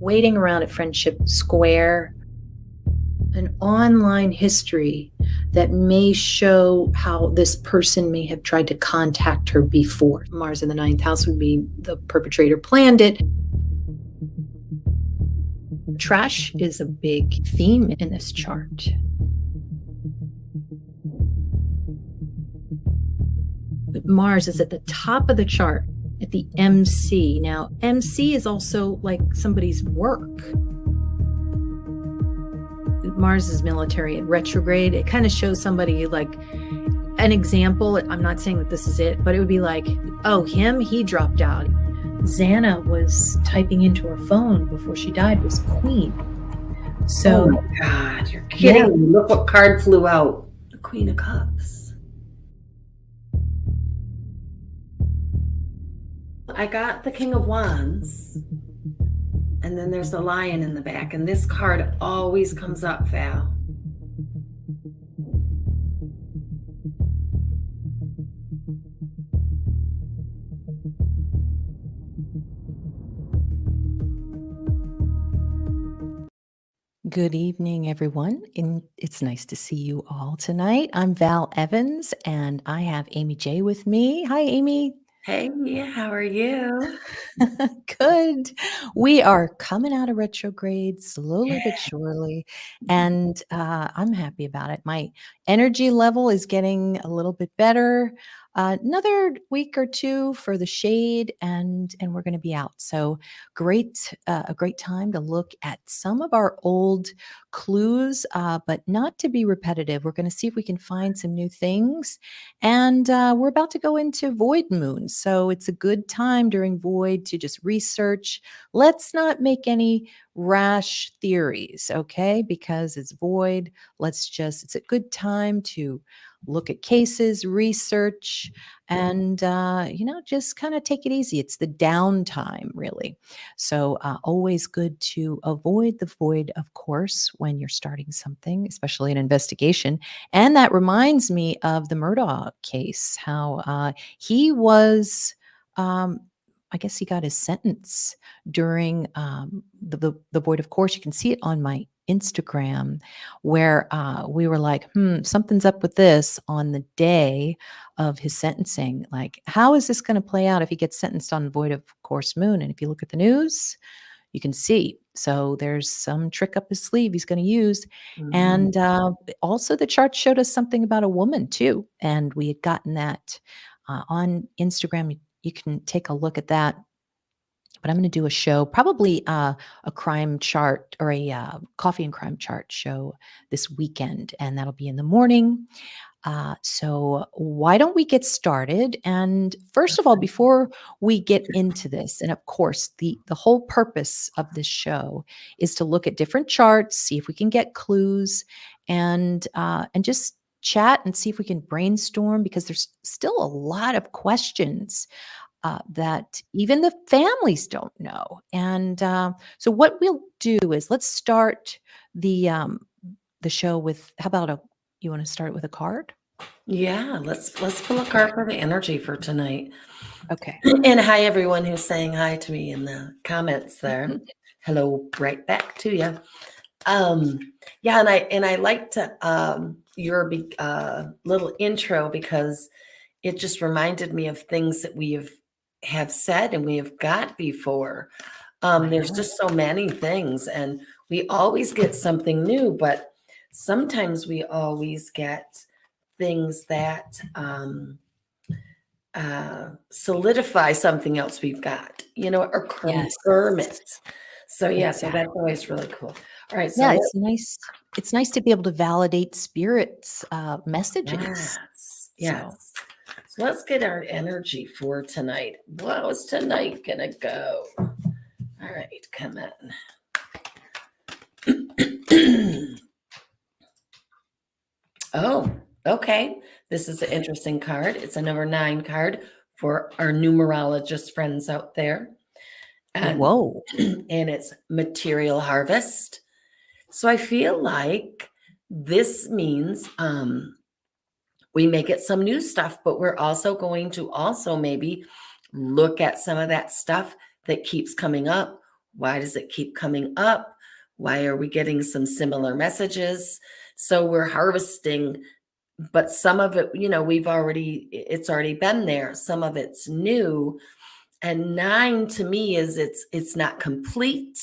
waiting around at Friendship Square, an online history that may show how this person may have tried to contact her before. Mars in the ninth house would be the perpetrator planned it. Trash is a big theme in this chart. Mars is at the top of the chart at the MC. Now, MC is also like somebody's work. Mars is military at retrograde. It kind of shows somebody like an example. I'm not saying that this is it, but it would be like, oh, he dropped out. Xana was typing into her phone before she died, was Queen. So, oh my God, you're kidding me. Look what card flew out. The Queen of Cups. I got the King of Wands, and then there's the Lion in the back, and this card always comes up, Val. good evening, everyone. And it's nice to see you all tonight. I'm Val Evans, and I have Amy Jae with me. Hi, Amy. Hey, Mia, how are you? Good. We are coming out of retrograde slowly but surely, and I'm happy about it. My energy level is getting a little bit better. Another week or two for the shade, and we're going to be out. So great, a great time to look at some of our old clues, but not to be repetitive. We're going to see if we can find some new things, and we're about to go into void moon. So it's a good time during void to just research. Let's not make any rash theories, okay? Because it's void. It's a good time to look at cases, research, and, just kind of take it easy. It's the downtime, really. So always good to avoid the void, of course, when you're starting something, especially an investigation. And that reminds me of the Murdaugh case, how he was, I guess he got his sentence during the void. Of course, you can see it on my Instagram, where we were like, something's up with this on the day of his sentencing. Like, how is this going to play out if he gets sentenced on void of course moon? And if you look at the news, you can see. So there's some trick up his sleeve he's going to use. And also the chart showed us something about a woman too. And we had gotten that on Instagram. You can take a look at that. But I'm going to do a show, probably a crime chart or a coffee and crime chart show this weekend. And that'll be in the morning. So why don't we get started? And first of all, before we get into this, and of course, the whole purpose of this show is to look at different charts, see if we can get clues, and just chat and see if we can brainstorm, because there's still a lot of questions that even the families don't know. And so what we'll do is let's start the show with, how about you want to start with a card? Yeah, let's pull a card for the energy for tonight. Okay. And hi, everyone who's saying hi to me in the comments there. Hello, right back to you. Yeah, and I liked your little intro, because it just reminded me of things that we have said and we have got before. There's just so many things, and we always get something new, but sometimes we always get things that solidify something else we've got, or confirm it. So yeah, so that's always really cool. All right. So yeah, it's nice. It's nice to be able to validate spirit's messages. Yes. So let's get our energy for tonight. How's tonight gonna go? All right, come on. Oh, okay. This is an interesting card. It's a number 9 card for our numerologist friends out there. And, whoa. And it's material harvest. So I feel like this means we may get some new stuff, but we're also going to maybe look at some of that stuff that keeps coming up. Why does it keep coming up? Why are we getting some similar messages? So we're harvesting, but some of it, it's already been there. Some of it's new. And 9 to me is it's not complete,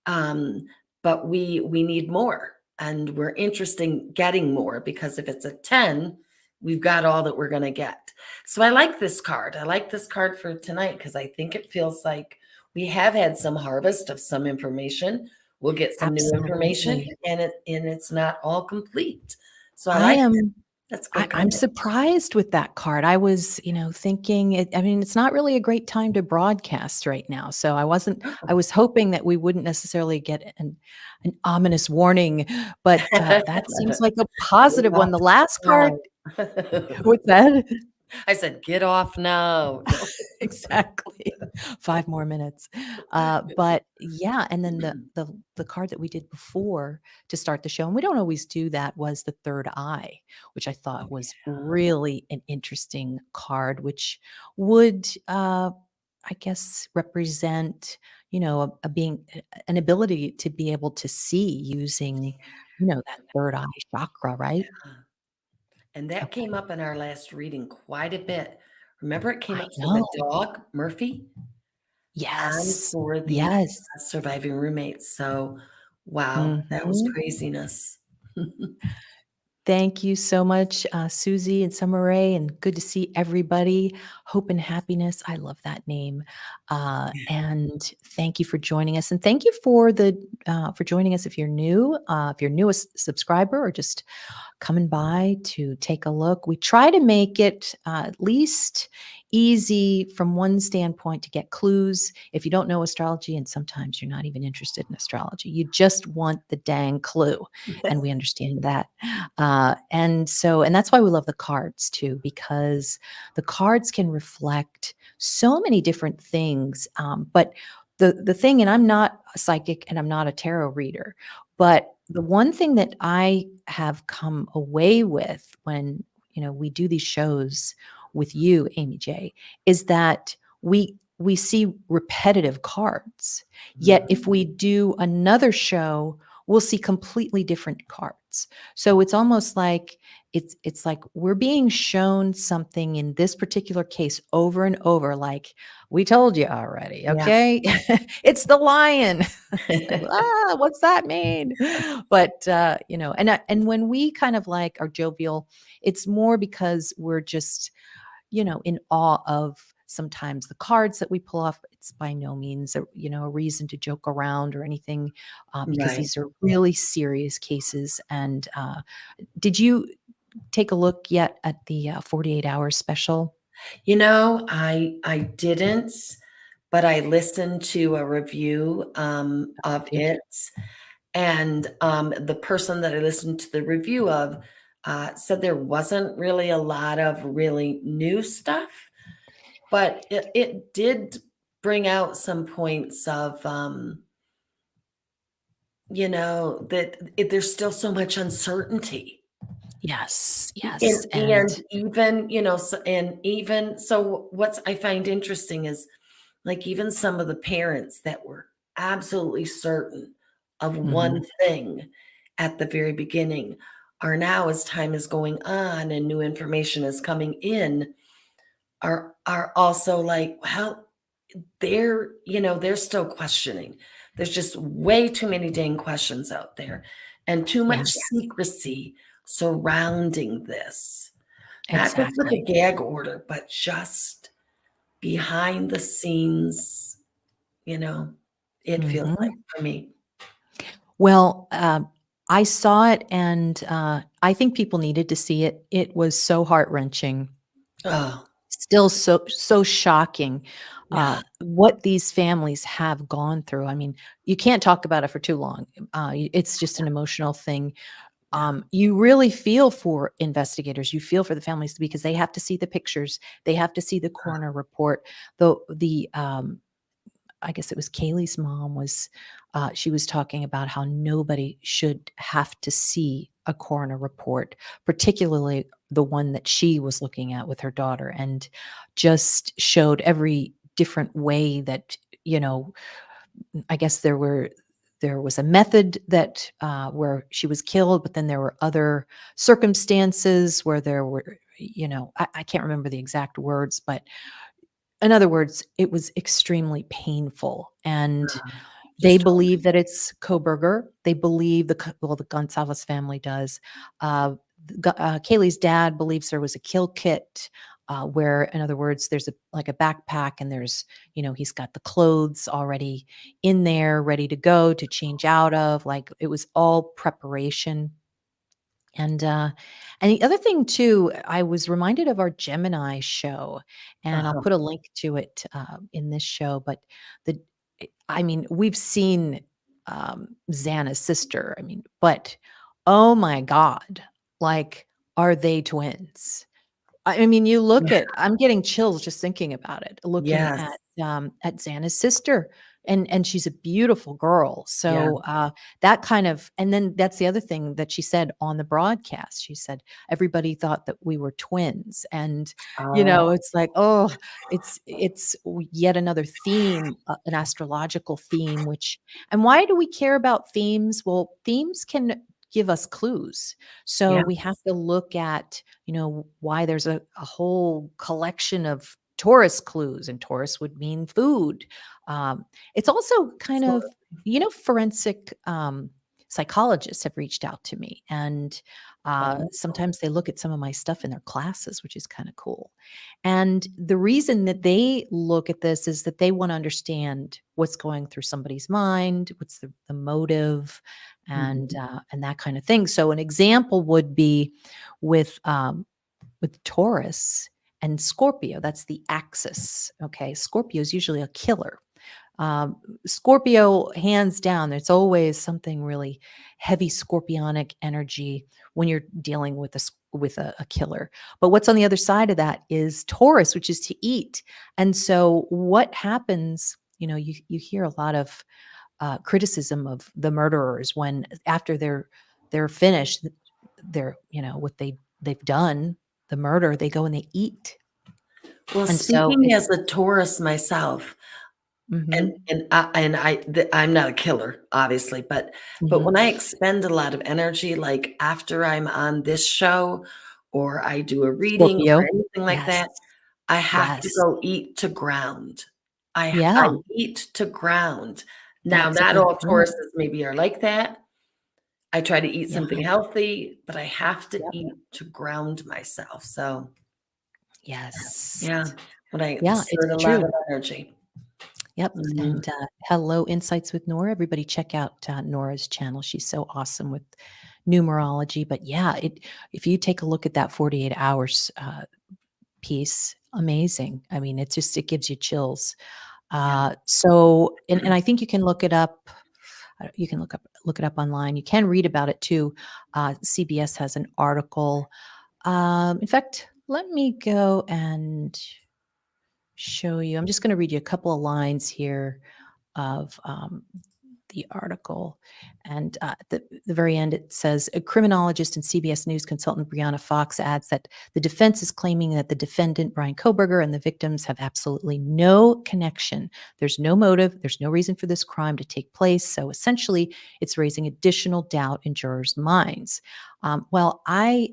um, but we need more, and we're interested in getting more, because if it's a 10, we've got all that we're going to get. So I like this card. I like this card for tonight because I think it feels like we have had some harvest of some information. We'll get some new information, Absolutely. and it's not all complete. So I I like it. am That's good I'm karma. surprised with that card. I was, thinking I mean, it's not really a great time to broadcast right now. So I was hoping that we wouldn't necessarily get an ominous warning, but that seems like a Get positive one. off The last card, now. what's that? I said, get off now. No. Exactly. 5 more minutes. But yeah, and then the card that we did before to start the show, and we don't always do that, was the third eye, which I Oh, thought was yeah. really an interesting card, which would, I guess, represent, a being an ability to be able to see using, that third eye chakra, right? And that Okay. came up in our last reading quite a bit. Remember, it came I up for the know. dog, Murphy, and Yes. for the Yes. surviving roommates. So, wow, that was Mhm. craziness. Thank you so much, Susie and Summer Rae, and good to see everybody. Hope and happiness. I love that name. And thank you for joining us. And thank you for joining us. If you're new, if you're newest subscriber or just coming by to take a look. We try to make it at least easy from one standpoint to get clues. If you don't know astrology, and sometimes you're not even interested in astrology, you just want the dang clue. And we understand that. And that's why we love the cards too, because the cards can reflect so many different things. But the thing, and I'm not a psychic and I'm not a tarot reader, but the one thing that I have come away with when, we do these shows with you, Amy Jae, is that we see repetitive cards. Yet if we do another show, we'll see completely different cards. So it's almost like it's like we're being shown something in this particular case over and over, like we told you already, Yeah. okay? It's the lion. It's like, what's that mean? But and when we kind of like are jovial, it's more because we're just, in awe of sometimes the cards that we pull off. It's by no means a reason to joke around or anything, because Right. these are really serious cases. And did you take a look yet at the 48 hours special? I didn't, but I listened to a review of Did you? it, and the person that I listened to the review of said there wasn't really a lot of really new stuff, but it did bring out some points of there's still so much uncertainty. Yes, yes, And and even, so what's I find interesting is, like, even some of the parents that were absolutely certain of one mhm, thing at the very beginning are now, as time is going on and new information is coming in, are also like, well, they're still questioning. There's just way too many dang questions out there, and too much yes, secrecy surrounding this. Not just with a exactly. gag order, but just behind the scenes, you know, it feels like Mhm. for me. Well, I saw it, and I think people needed to see it. It was so heart-wrenching. Oh, Still so shocking, yeah, what these families have gone through. I mean, you can't talk about it for too long. It's just an emotional thing. yeah, You really feel for investigators. You feel for the families because they have to see the pictures. They have to see the coroner report. The I guess it was Kaylee's mom was, she was talking about how nobody should have to see a coroner report, particularly the one that she was looking at with her daughter, and just showed every different way that, you know, I guess there was a method that where she was killed, but then there were other circumstances where there were, I can't remember the exact words, but in other words, it was extremely painful. And they Just believe that it's Kohberger. They believe the Gonzalez family does. Kaylee's dad believes there was a kill kit, where, in other words, there's like a backpack, and there's, he's got the clothes already in there, ready to go to change out of. Like, it was all preparation. And the other thing too, I was reminded of our Gemini show, and I'll uh-huh. put a link to it in this show. But the, I mean, we've seen Xana's sister. I mean, but oh my God, like, are they twins? I mean, you look I'm getting chills just thinking about it, looking Yes. at Xana's sister, and she's a beautiful girl. Yeah. So, that kind of, and then that's the other thing that she said on the broadcast. She said, "Everybody thought that we were twins." And, Oh, it's like, oh, it's yet another theme, an astrological theme, and why do we care about themes? Well, themes can give us clues. So yeah. we have to look at, why there's a whole collection of Taurus clues, and Taurus would mean food. It's also kind of, Absolutely. forensic psychologists have reached out to me, and Oh, sometimes they look at some of my stuff in their classes, which is kind of cool. And the reason that they look at this is that they want to understand what's going through somebody's mind, what's the motive, mhm. and that kind of thing. So an example would be with Taurus and Scorpio. That's the axis. Okay, Scorpio is usually a killer. Scorpio, hands down, it's always something really heavy scorpionic energy when you're dealing with a killer. But what's on the other side of that is Taurus, which is to eat. And so what happens? You hear a lot of criticism of the murderers when after they're finished, they're, what they've done, the murder, they go and they eat. Well, And so speaking it's as a Taurus myself, and mhm, I'm not a killer, obviously, but mhm. when I expend a lot of energy, like after I'm on this show or I do a reading or Scorpio. anything like Yes. that, I have to Yes. go eat to ground. I Yeah, eat to ground. Now, that's a not good all point. Tauruses maybe are like that. I try to eat Yeah, something healthy, but I have to yep. eat to ground myself. So, Yes. yeah, when I Yeah, exert it's a lot true. of energy. Yep, Mhm. and, hello, Insights with Nora. Everybody check out, Nora's channel. She's so awesome with numerology. But yeah, if you take a look at that 48 hours, piece, amazing. I mean, it gives you chills. Yeah. So, and I think you can look it up. You can look it up online. You can read about it too. CBS has an article. In fact, let me go and show you. I'm just going to read you a couple of lines here of the article. And at the very end, it says a criminologist and CBS News consultant Brianna Fox adds that the defense is claiming that the defendant, Bryan Kohberger, and the victims have absolutely no connection. There's no motive. There's no reason for this crime to take place. So essentially, it's raising additional doubt in jurors' minds. Well, I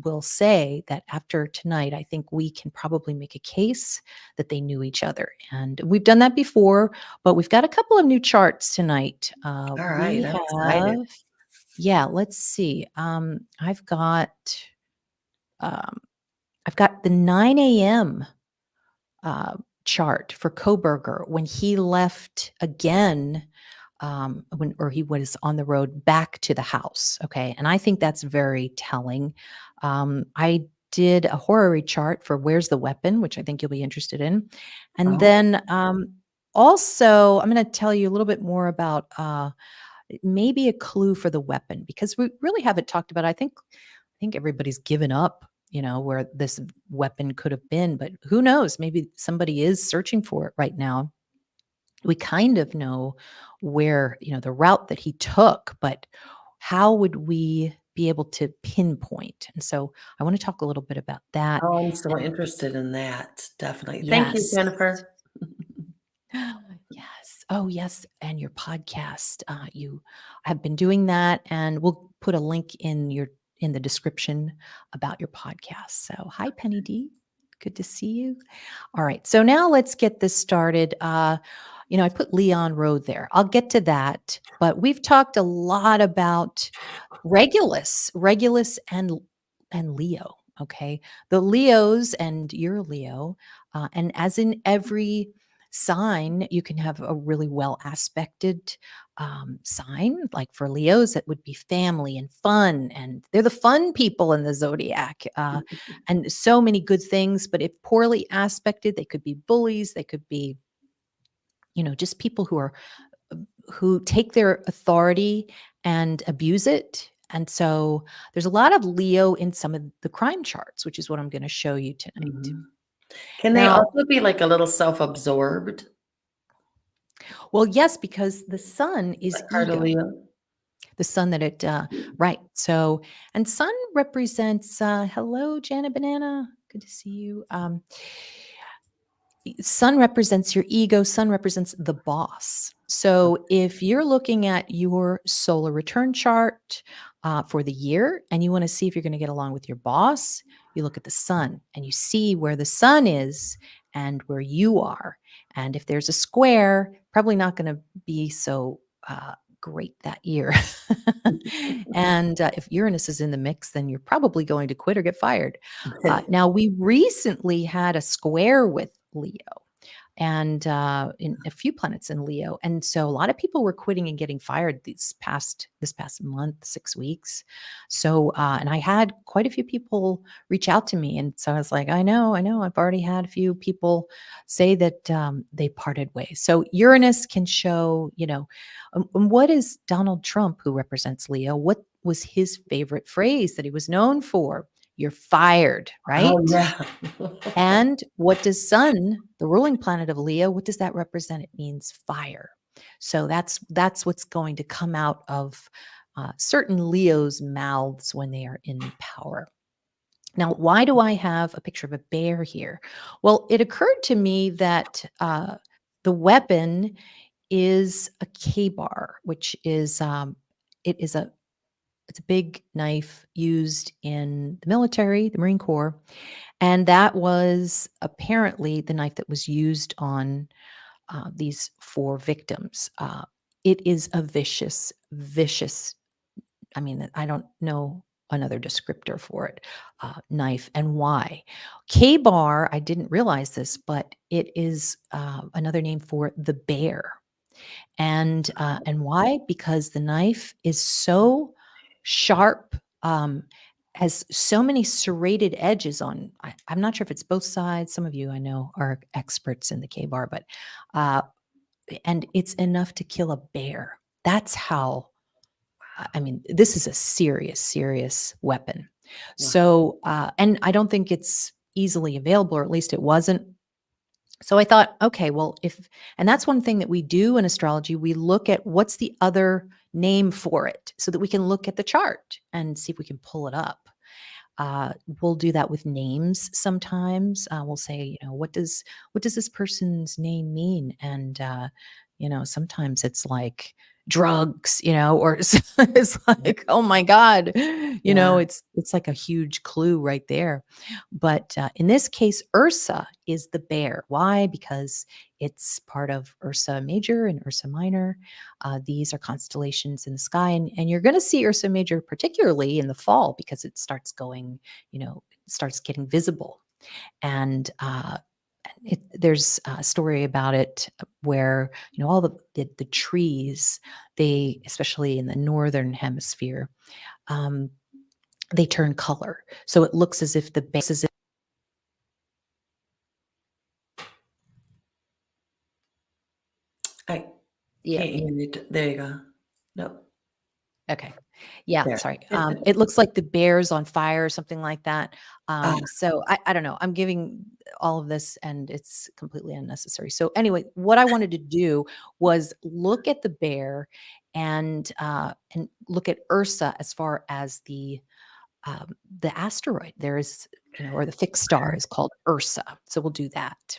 will say that after tonight, I think we can probably make a case that they knew each other. And we've done that before, but we've got a couple of new charts tonight. All right, We I'm excited. have, yeah, let's see. Um, I've got the 9 a.m. Uh, chart for Kohberger when he left again, or he was on the road back to the house. Okay, and I think that's very telling. I did a horary chart for where's the weapon, which I think you'll be interested in, and Oh, then also I'm going to tell you a little bit more about maybe a clue for the weapon because we really haven't talked about. I think everybody's given up, where this weapon could have been, but who knows? Maybe somebody is searching for it right now. We kind of know where, the route that he took, but how would we be able to pinpoint? And so I want to talk a little bit about that. oh, I'm so And interested in that. Definitely. Thank you, yes. Jennifer. Yes. Oh, yes, and your podcast. You have been doing that, and we'll put a link in the description about your podcast. So, hi, Penny D. Good to see you. All right, so now let's get this started. I put Leon Road there. I'll get to that, but we've talked a lot about Regulus, and Leo. Okay, the Leos, and you're a Leo, and as in every sign, you can have a really well aspected sign. Like for Leos, it would be family and fun, and they're the fun people in the zodiac, and so many good things. But if poorly aspected, they could be bullies. They could be, just people who take their authority and abuse it. And so there's a lot of Leo in some of the crime charts, which is what I'm going to show you tonight. Mhm. Can they Now, also be like a little self-absorbed, well, yes, because the sun is like part of ego. Leo? The sun that it right. So, and sun represents hello, Janet Banana. Good to see you. Sun represents your ego, sun represents the boss. So if you're looking at your solar return chart for the year and you want to see if you're going to get along with your boss, you look at the sun and you see where the sun is and where you are. And if there's a square, probably not going to be so great that year. And if Uranus is in the mix, then you're probably going to quit or get fired. Now, we recently had a square with Leo and in a few planets in Leo. And so a lot of people were quitting and getting fired this past month, 6 weeks. So and I had quite a few people reach out to me. And so I was like, I know, I've already had a few people say that they parted ways. So Uranus can show, and what is Donald Trump, who represents Leo? What was his favorite phrase that he was known for? You're fired, Oh, right? yeah. And what does Sun, the ruling planet of Leo, what does that represent? It means fire. So that's what's going to come out of certain Leos' mouths when they are in power. Now, why do I have a picture of a bear here? Well, it occurred to me that the weapon is a K-bar, which is it is a it's a big knife used in the military, the Marine Corps, and that was apparently the knife that was used on these four victims. It is a vicious, vicious, I mean, I don't know another descriptor for it, knife. And why? K bar, I didn't realize this, but it is another name for the bear. And why? Because the knife is so sharp, has so many serrated edges on. I'm not sure if it's both sides. Some of you I know are experts in the K bar, but uh, and it's enough to kill a bear. That's how. I mean, this is a serious, serious weapon. Wow. So, and I don't think it's easily available, or at least it wasn't. So I thought, okay, well, and that's one thing that we do in astrology, we look at what's the other name for it so that we can look at the chart and see if we can pull it up. We'll do that with names sometimes. We'll say, what does this person's name mean? And sometimes it's like drugs, or it's like, oh my God, Yeah. it's like a huge clue right there. But in this case, Ursa is the bear. Why? Because it's part of Ursa Major and Ursa Minor. These are constellations in the sky, and you're going to see Ursa Major particularly in the fall because it starts going, it starts getting visible. And there's a story about it where all the trees, they, especially in the northern hemisphere, um, they turn color, so it looks as if the base is. I Yeah. can't hear you. There you go. Nope. Okay. Yeah, There. sorry. It looks like the bear's on fire or something like that. Ah, So I don't know. I'm giving all of this and it's completely unnecessary. So anyway, what I wanted to do was look at the bear and look at Ursa as far as the asteroid. There is, or the fixed star is called Ursa. So we'll do that.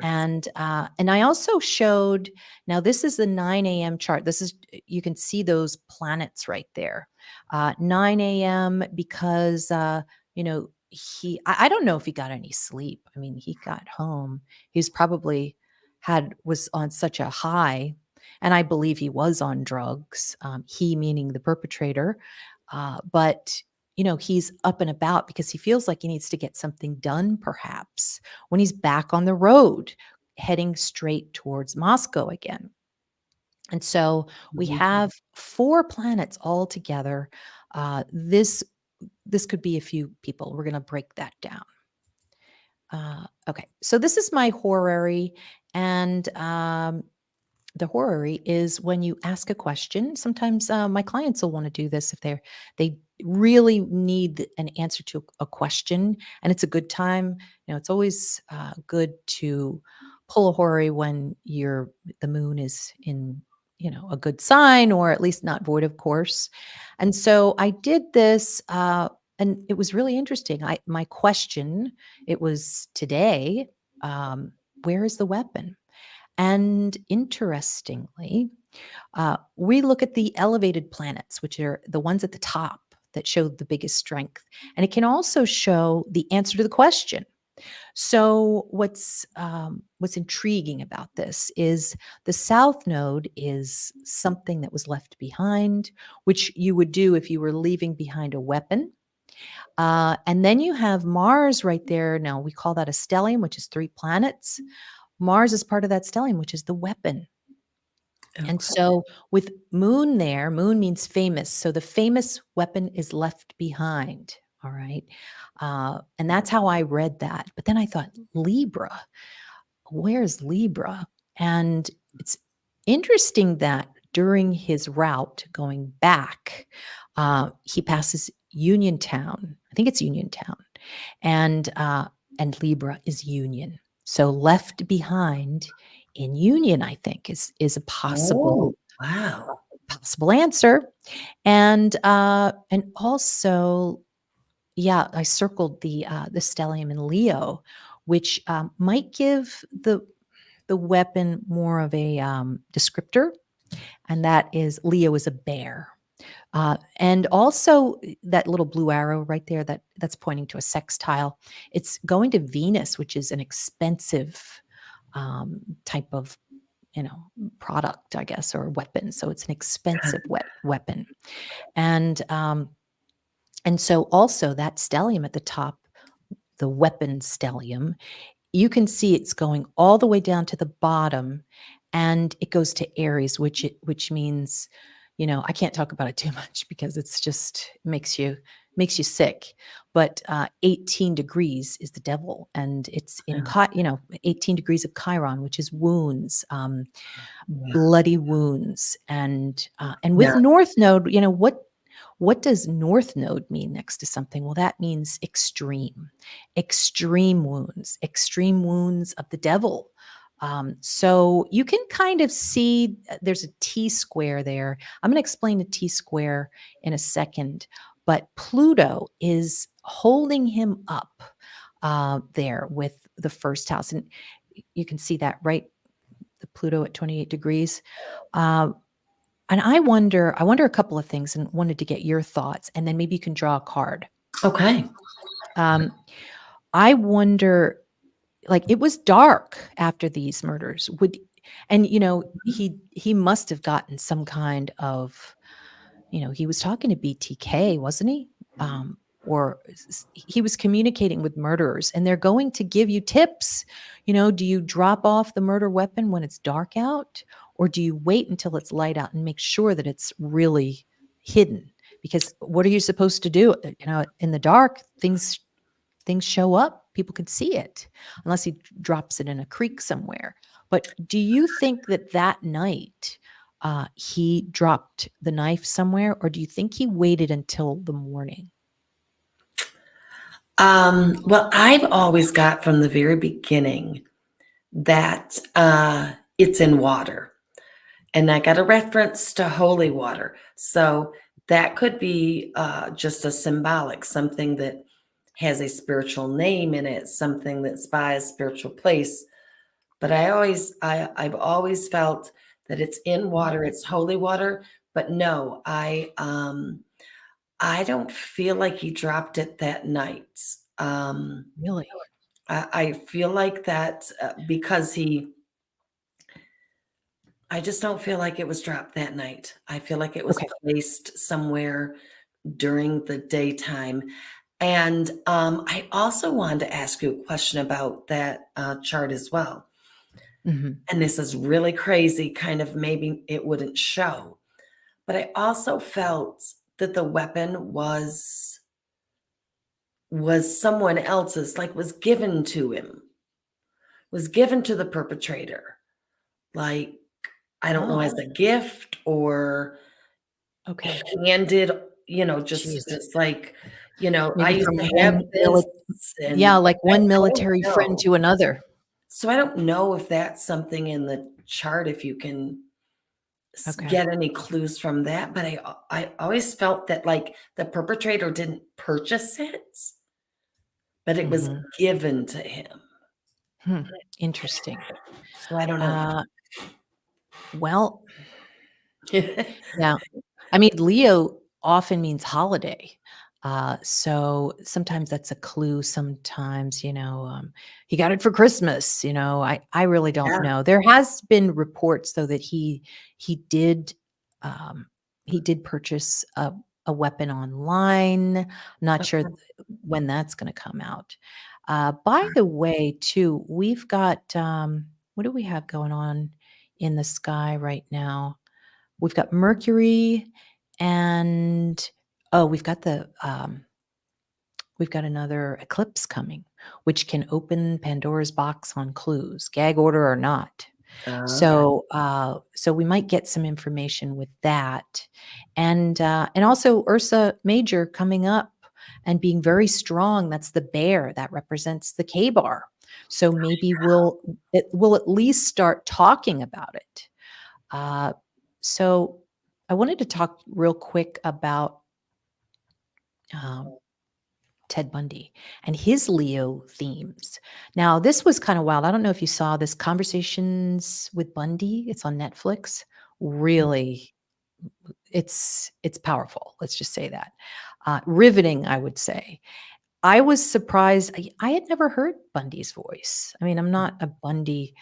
And I also showed, now this is the 9 a.m. chart. This is, you can see those planets right there. 9 a.m. because, I don't know if he got any sleep. I mean, he got home. He's probably was on such a high, and I believe he was on drugs. He meaning the perpetrator. But he's up and about because he feels like he needs to get something done, perhaps, when he's back on the road, heading straight towards Moscow again. And so we Mhm. have 4 planets all together. This could be a few people. We're going to break that down. Okay, so this is my horary, and the horary is when you ask a question. Sometimes my clients will want to do this if they really need an answer to a question, and it's a good time. It's always good to pull a horary when the moon is in a good sign, or at least not void of course. And so I did this. And it was really interesting. My question, it was today, um, where is the weapon? And interestingly, we look at the elevated planets, which are the ones at the top that show the biggest strength. And it can also show the answer to the question. So what's intriguing about this is the south node is something that was left behind, which you would do if you were leaving behind a weapon. And then you have Mars right there. Now we call that a stellium, which is 3 planets. Mars is part of that stellium, which is the weapon. And Okay. so with moon there, moon means famous. So the famous weapon is left behind. All right. And that's how I read that. But then I thought, Libra, where's Libra? And it's interesting that during his route going back, he passes Uniontown. I think it's Uniontown. And Libra is Union. So left behind in Union, I think, is a Oh, possible wow. answer. And also, yeah, I circled the stellium in Leo, which might give the weapon more of a descriptor, and that is Leo is a bear. And also that little blue arrow right there, that's pointing to a sextile. It's going to Venus, which is an expensive type of product, I guess, or weapon. So it's an expensive weapon, and so also that stellium at the top, the weapon stellium, you can see it's going all the way down to the bottom, and it goes to Aries, which means, I can't talk about it too much because it's just makes you sick. But 18 degrees is the devil, and it's in 18 degrees of Chiron, which is wounds, Yeah. bloody wounds, and with Yeah. North Node, what does North Node mean next to something? Well, that means extreme, extreme wounds of the devil. So you can kind of see there's a T square there. I'm going to explain the T square in a second, but Pluto is holding him up there with the first house. And you can see that, right? The Pluto at 28 degrees. Uh, and I wonder a couple of things and wanted to get your thoughts, and then maybe you can draw a card. Okay. Um, I wonder, like, it was dark after these murders. And he must have gotten some kind of, he was talking to BTK, wasn't he? Or he was communicating with murderers, and they're going to give you tips. Do you drop off the murder weapon when it's dark out, or do you wait until it's light out and make sure that it's really hidden? Because what are you supposed to do? In the dark, things show up. People could see it unless he drops it in a creek somewhere. But do you think that night he dropped the knife somewhere, or do you think he waited until the morning? Well, I've always got from the very beginning that it's in water. And I got a reference to holy water. So that could be just a symbolic, something that has a spiritual name in it, something that's by a spiritual place. but I've always felt that it's in water, it's holy water. But no, I don't feel like he dropped it that night. Really? I feel like that because I just don't feel like it was dropped that night. I feel like it was Okay. placed somewhere during the daytime. And I also wanted to ask you a question about that chart as well. Mhm. And this is really crazy, kind of maybe it wouldn't show. But I also felt that the weapon was someone else's, like was given to him, was given to the perpetrator. Like, I don't know, as Oh, a gift or okay. handed, just Jeez. like, I Maybe used from to have one this and yeah, like I one don't military friend know. to another. So I don't know if that's something in the chart, if you can Okay. get any clues from that, but I always felt that like the perpetrator didn't purchase it, but it was Mhm. given to him. Hmm. Interesting. So I don't know. Uh, well, yeah. I mean, Leo often means holiday. So sometimes that's a clue. Sometimes, he got it for Christmas. I really don't Yeah. know. There has been reports though that he did um, he did purchase a weapon online. Not sure Okay. when that's going to come out. By the way, too, we've got what do we have going on in the sky right now? We've got Mercury and we've got another eclipse coming, which can open Pandora's box on clues, gag order or not. Okay. So we might get some information with that, and also Ursa Major coming up and being very strong. That's the bear that represents the K bar. So maybe we'll at least start talking about it. Uh, so I wanted to talk real quick about um, Ted Bundy and his Leo themes. Now, this was kind of wild. I don't know if you saw this Conversations with Bundy. It's on Netflix. Really, it's powerful. Let's just say that. Riveting, I would say. I was surprised. I had never heard Bundy's voice. I mean, I'm not a Bundy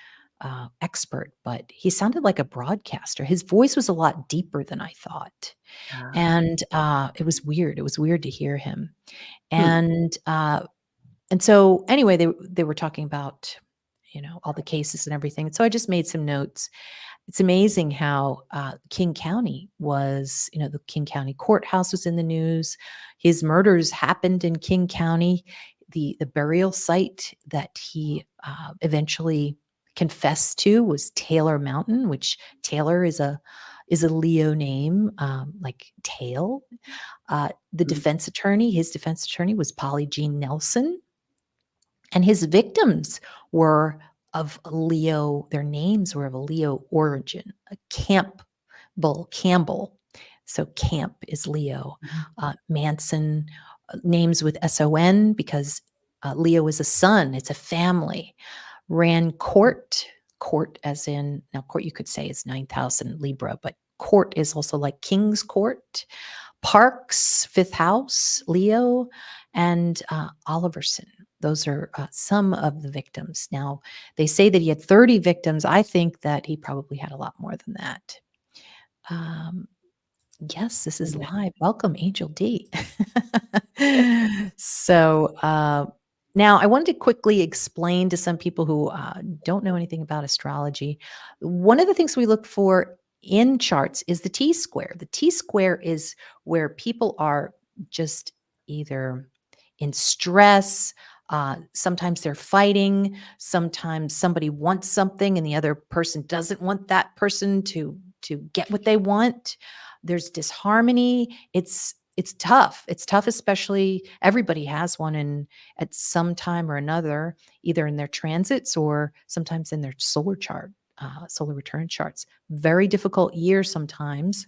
expert, but he sounded like a broadcaster. His voice was a lot deeper than I thought, Ah, and it was weird. It was weird to hear him, hmm. and so anyway, they were talking about all the cases and everything. And so I just made some notes. It's amazing how King County was, the King County courthouse was in the news. His murders happened in King County. The burial site that he eventually confessed to was Taylor Mountain, which Taylor is a Leo name, like tail. His defense attorney was Polly Jean Nelson, and his victims were of a Leo. Their names were of a Leo origin. A Campbell. So Camp is Leo. Manson, names with SON because Leo is a son. It's a family. Ran court as in, now court you could say is 9,000 Libra, but court is also like King's Court. Parks, Fifth House, Leo, and Oliverson. Those are some of the victims. Now, they say that he had 30 victims. I think that he probably had a lot more than that. Um, yes, this is Yeah. live. Welcome, Angel D. so, now I wanted to quickly explain to some people who don't know anything about astrology. One of the things we look for in charts is the T square. The T square is where people are just either in stress. Sometimes they're fighting. Sometimes somebody wants something and the other person doesn't want that person to get what they want. There's disharmony. It's tough. It's tough, especially everybody has one in at some time or another, either in their transits or sometimes in their solar chart, solar return charts. Very difficult year sometimes.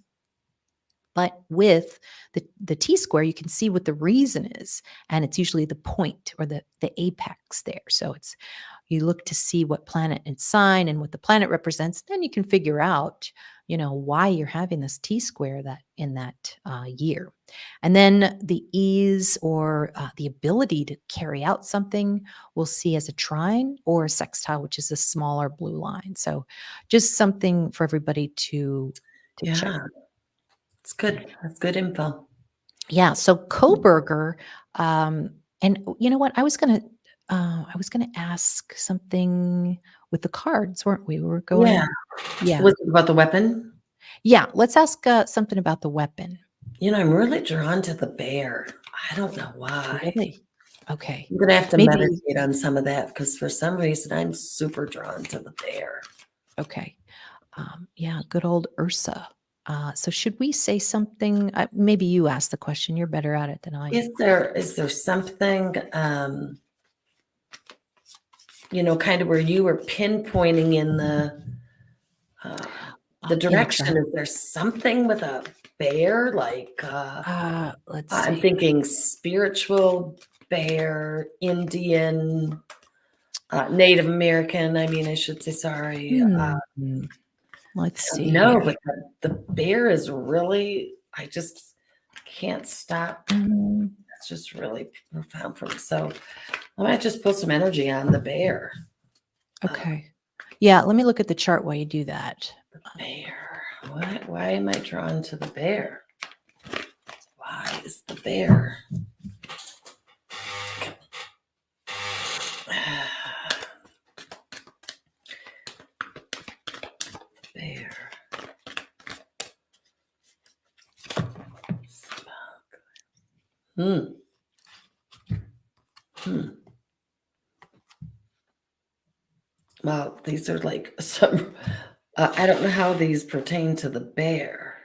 But with the T square, you can see what the reason is, and it's usually the point or the apex there. So it's you look to see what planet and sign and what the planet represents. Then you can figure out, why you're having this T square that in that year. And then the ease or the ability to carry out something we'll see as a trine or a sextile, which is a smaller blue line. So just something for everybody to check. Yeah, it's good. That's good info. Yeah. So Kohberger, and you know what? I was gonna ask something with the cards, weren't we? We were Yeah. going. Yeah. Was it about the weapon? Yeah. Let's ask something about the weapon. I'm really drawn to the bear. I don't know why. Really? Okay. I'm gonna have to Maybe. meditate on some of that because for some reason I'm super drawn to the bear. Okay. Yeah. Good old Ursa. So should we say something? Maybe you asked the question. You're better at it than I am. Is there something kind of where you were pinpointing in the direction? chart. Is there something with a bear? Like Let's I'm see. thinking spiritual bear, Indian, Native American. I mean, I should say sorry. Let's see No, here. but the bear is really, I just can't stop. Mhm. That's just really profound for me. So I might just put some energy on the bear. Okay. Yeah, let me look at the chart while you do that. Bear. Why am I drawn to the bear? Why is the bear? Bear. Hmm. Well, these are like some, I don't know how these pertain to the bear,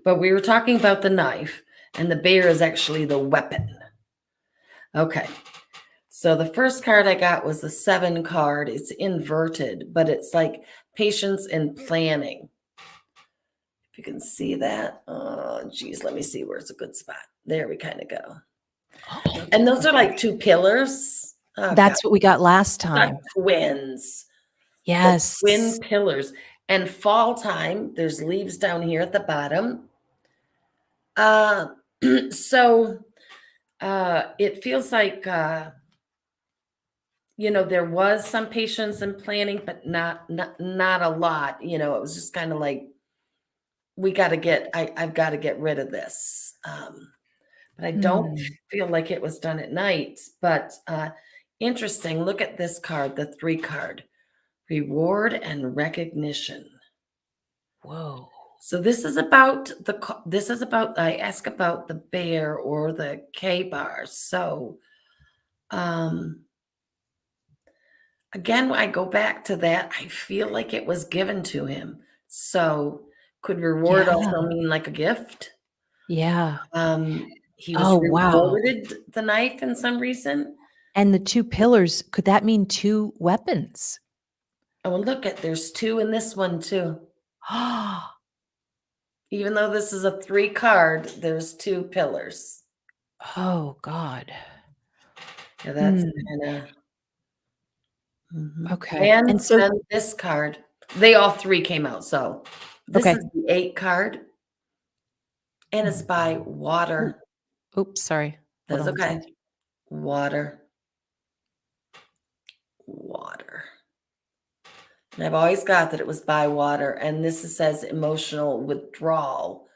but we were talking about the knife, and the bear is actually the weapon. Okay. So the first card I got was the 7 card. It's inverted, but it's like patience and planning. If you can see that. Oh, geez, let me see where's a good spot. There we kind of go. And those are like 2 pillars. Oh, That's God. what we got last Like time. twins. The twin Yes. pillars. And fall time, there's leaves down here at the bottom. So it feels like there was some patience and planning, but not a lot. It was just kind of like I've got to get rid of this. But I don't feel like it was done at night. But interesting. Look at this card, the 3 card, reward and recognition. Whoa. So this is about I ask about the bear or the K bar. So again, when I go back to that, I feel like it was given to him. So could reward Yeah. also mean like a gift? Yeah. He was Oh, wow. rewarded the knife in some reason. And the 2 pillars, could that mean 2 weapons? Oh, look there's 2 in this one too. Even though this is a 3 card, there's 2 pillars. Oh, God. Yeah, that's kind of. Okay. And And so then this card, they all 3 came out. So this okay. is the 8 card, and it's by water. Oops, sorry. Hold That's on one okay. second. Water. And I've always got that it was by water, and this says emotional withdrawal.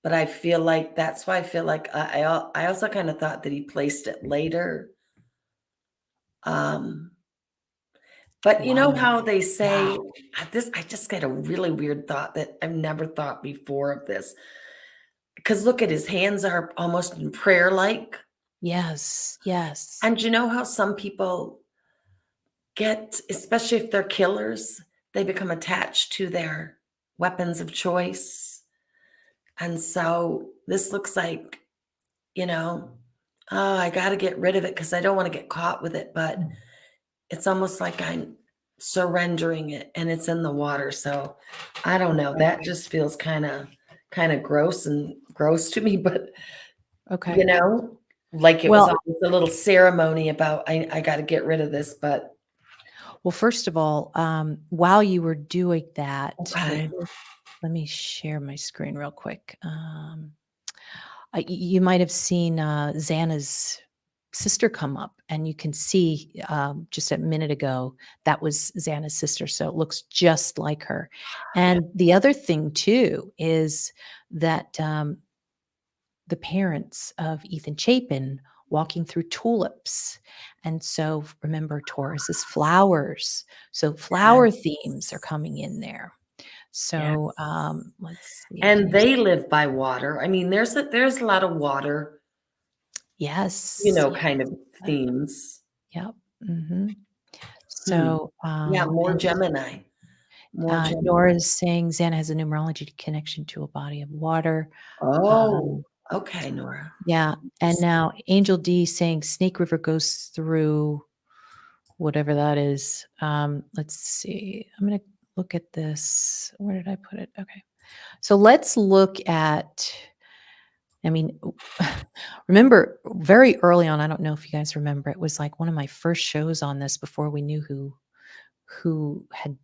But I feel like that's why I feel like I also kind of thought that he placed it later. But you know how they say this, I just got a really weird thought that I've never thought before of this. Because look at his hands are almost in prayer like. Yes. Yes. And you know how some people get, especially if they're killers, they become attached to their weapons of choice. And so this looks like, oh, I got to get rid of it because I don't want to get caught with it. But it's almost like I'm surrendering it, and it's in the water. So I don't know. That just feels kind of gross to me. But Okay. like it was Well, almost a little ceremony about I got to get rid of this. But Well, first of all, while you were doing that, Okay. let me share my screen real quick. You might have seen Xana's sister come up, and you can see just a minute ago that was Xana's sister. So it looks just like her. And the other thing, too, is that the parents of Ethan Chapin walking through tulips. And so remember, Taurus is flowers. So flower themes are Yes. coming in there. So Yes. let's see. Can And you? they live by water. I mean, there's a lot of water, Yes. Yeah. kind of themes. Yep. Hmm. Hmm. So, Yeah, more and Gemini. More Gemini. Nora's saying Xana has a numerology connection to a body of water. Oh, Um, okay, Nora. yeah. And now Angel D saying Snake River goes through whatever that is. Let's see. I'm going to look at this. Where did I put it? Okay. So let's look at, I mean, remember very early on, I don't know if you guys remember, it was like one of my first shows on this before we knew who had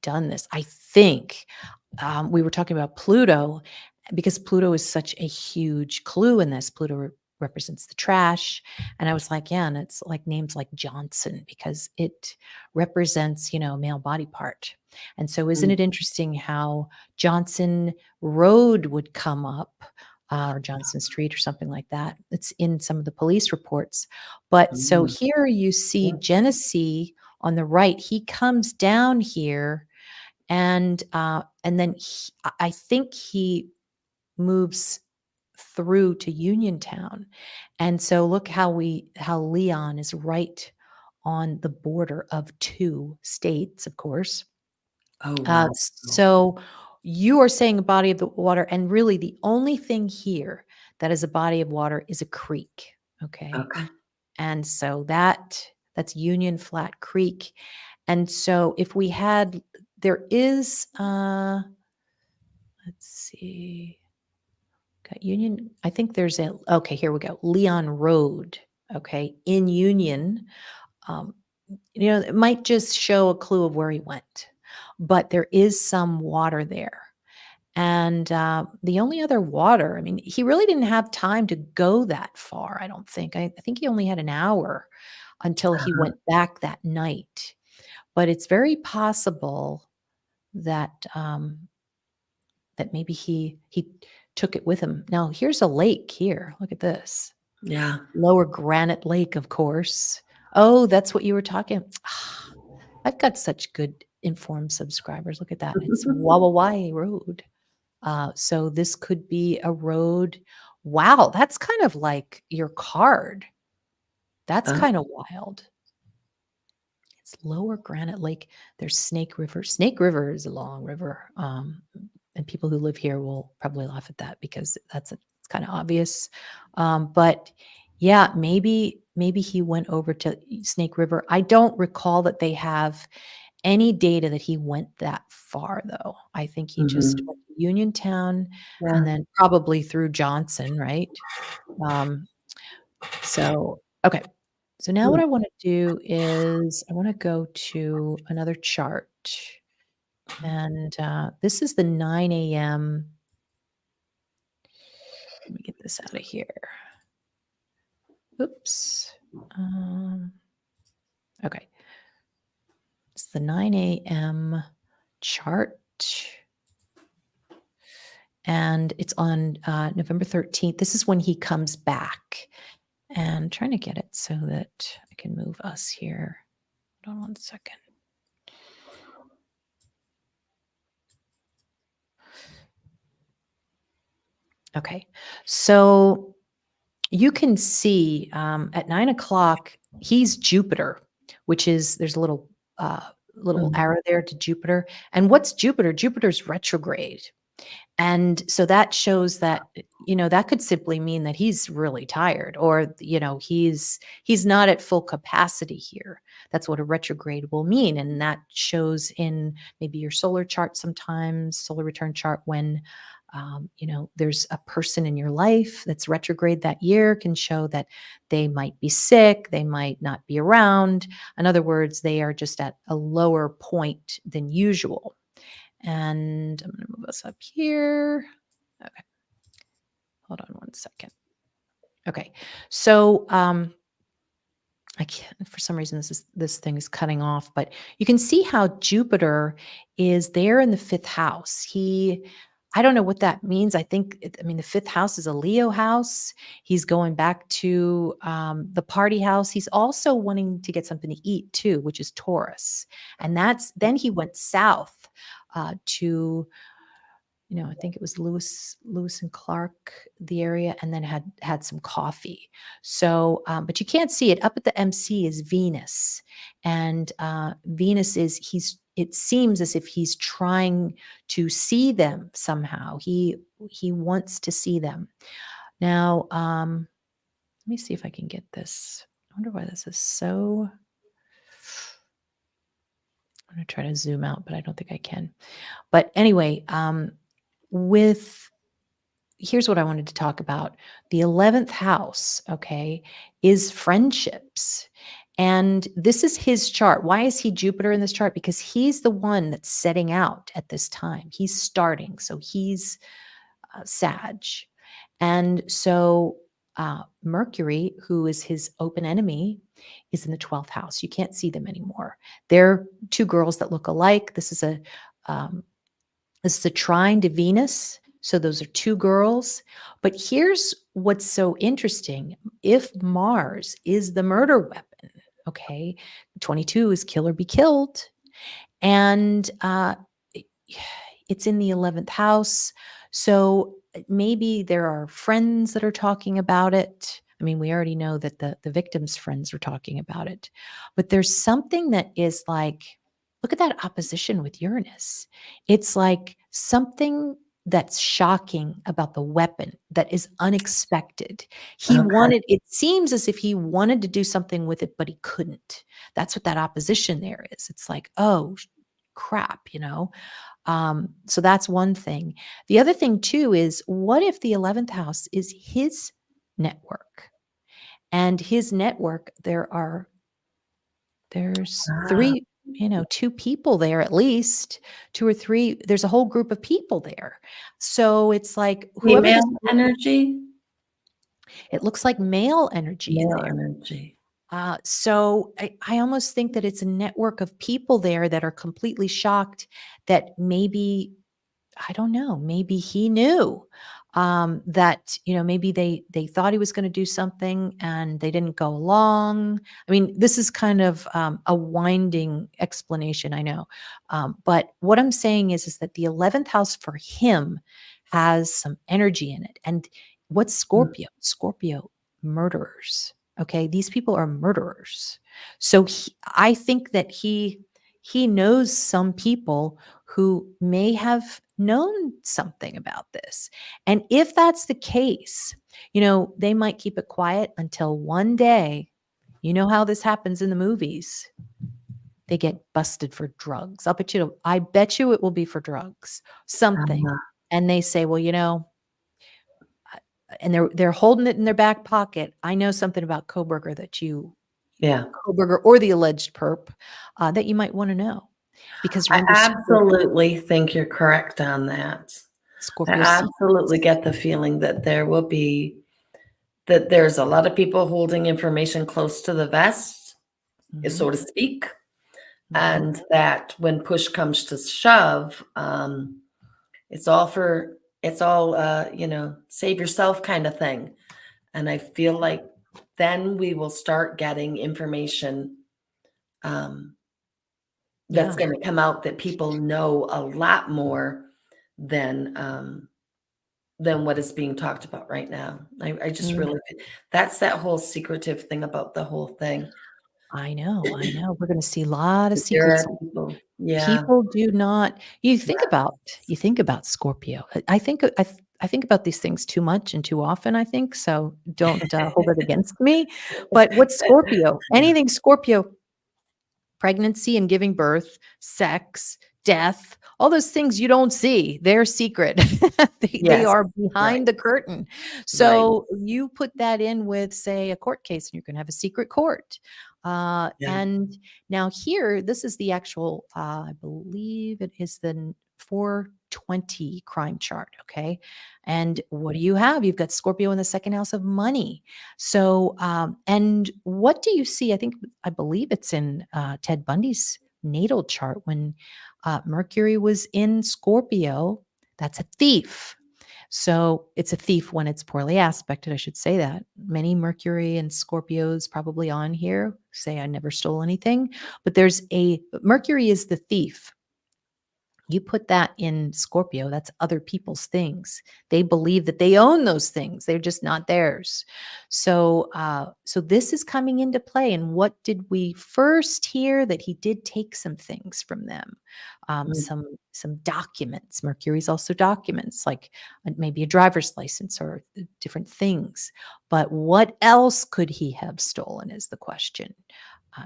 done this. I think we were talking about Pluto because Pluto is such a huge clue in this. Pluto represents the trash. And I was like, yeah, and it's like names like Johnson because it represents, male body part. And so isn't Mm, it interesting how Johnson Road would come up? Or Johnson Street or something like that. It's in some of the police reports. But so mm, here you see yeah. Genesee on the right. He comes down here and then I think he moves through to Uniontown. And so look how Leon is right on the border of two states, of course. Oh, wow. So you are saying a body of the water, and really the only thing here that is a body of water is a creek. Okay. Okay. And so that's Union Flat Creek. And so if we had there is let's see. Got Union. I think there's a okay, here we go. Leon Road. Okay. In Union. Um, it might just show a clue of where he went, but there is some water there. And the only other water, I mean, he really didn't have time to go that far, I don't think. I think he only had an hour until he Uh-huh. went back that night. But it's very possible that that maybe he took it with him. Now, here's a lake here. Look at this. Yeah. Lower Granite Lake, of course. Oh, that's what you were talking. I've got such good informed subscribers. Look at that. It's Wawawai Road. So this could be a road. Wow, that's kind of like your card. That's Oh, kind of wild. It's Lower Granite Lake. There's Snake River. Snake River is a long river. And people who live here will probably laugh at that because it's kind of obvious. But yeah, maybe he went over to Snake River. I don't recall that they have any data that he went that far, though. I think he just mhm. went to Uniontown and Yeah. then probably through Johnson, right? Um, so okay. So now what Hmm. I want to do is I want to go to another chart. And this is the 9 a.m. Let me get this out of here. Oops. Okay. It's the 9 a.m. chart. And it's on November 13th. This is when he comes back. And I'm trying to get it so that I can move us here. Hold on one second. Okay. So you can see at 9 o'clock, he's Jupiter, which is there's a little Mm. arrow there to Jupiter. And what's Jupiter? Jupiter's retrograde. And so that shows that, that could simply mean that he's really tired or, he's not at full capacity here. That's what a retrograde will mean. And that shows in maybe your solar chart sometimes, solar return chart when There's a person in your life that's retrograde that year, can show that they might be sick, they might not be around. In other words, they are just at a lower point than usual. And I'm going to move us up here. Okay. Hold on one second. Okay. So, I can't, for some reason, this thing is cutting off, but you can see how Jupiter is there in the fifth house. I don't know what that means. I mean, the fifth house is a Leo house. He's going back to the party house. He's also wanting to get something to eat too, which is Taurus. And then he went south to, I think it was Lewis and Clark, the area, and then had some coffee. So, but you can't see it. Up at the MC is Venus, and Venus it seems as if he's trying to see them somehow. He wants to see them. Now, let me see if I can get this. I wonder why this is so. I'm going to try to zoom out, but I don't think I can. But anyway, here's what I wanted to talk about. The 11th house, okay, is friendships. And this is his chart. Why is he Jupiter in this chart? Because he's the one that's setting out at this time. He's starting. So he's Sag. And so Mercury, who is his open enemy, is in the 12th house. You can't see them anymore. They're two girls that look alike. This is a trine to Venus. So those are two girls. But here's what's so interesting. If Mars is the murder weapon, okay, 22 is kill or be killed. And it's in the 11th house. So maybe there are friends that are talking about it. I mean, we already know that the victim's friends are talking about it. But there's something that is like, look at that opposition with Uranus. It's like something that's shocking about the weapon that is unexpected. It seems as if he wanted to do something with it, but he couldn't. That's what that opposition there is. It's like, oh, crap, So that's one thing. The other thing too is, what if the 11th house is his network? And his network, there's three, two people there, at least 2 or 3. There's a whole group of people there. So it's like whoever Female energy. It looks like male energy in there. Energy. So I almost think that it's a network of people there that are completely shocked that maybe, I don't know, maybe he knew that, maybe they thought he was going to do something and they didn't go along. I mean, this is kind of a winding explanation, I know. But what I'm saying is that the 11th house for him has some energy in it. And what's Scorpio? Scorpio, murderers. Okay, these people are murderers. So I think that he knows some people who may have known something about this. And if that's the case, they might keep it quiet until one day, how this happens in the movies. They get busted for drugs. I bet you it will be for drugs, something. And they say, well, and they're holding it in their back pocket. I know something about Kohberger Kohberger or the alleged perp that you might want to know. Because I absolutely think you're correct on that. Scorpio. I absolutely get the feeling that there's a lot of people holding information close to the vest, so to speak, and that when push comes to shove, it's all save yourself kind of thing. And I feel like then we will start getting information that's going to come out that people know a lot more than what is being talked about right now. I just really, that's that whole secretive thing about the whole thing. I know. We're going to see a lot of secrets. People do not. You think about Scorpio. I think about these things too much and too often. I think so. Don't hold it against me. But what's Scorpio? Anything Scorpio? Pregnancy and giving birth, sex, death, all those things you don't see, they're secret. They Yes. are Right. behind the curtain. Right. So you put that in with, say, a court case, and you're going to have a secret court. Yeah. And now here, this is the actual, I believe it is the 420 crime chart. Okay. And what do you have? You've got Scorpio in the second house of money. So, and what do you see? I believe it's in Ted Bundy's natal chart when Mercury was in Scorpio. That's a thief. So it's a thief when it's poorly aspected. I should say that. Many Mercury and Scorpios probably on here say I never stole anything, but Mercury is the thief. You put that in Scorpio, that's other people's things. They believe that they own those things. They're just not theirs. So this is coming into play. And what did we first hear? That he did take some things from them, Mm. some documents. Mercury's also documents, like maybe a driver's license or different things. But what else could he have stolen? Is the question.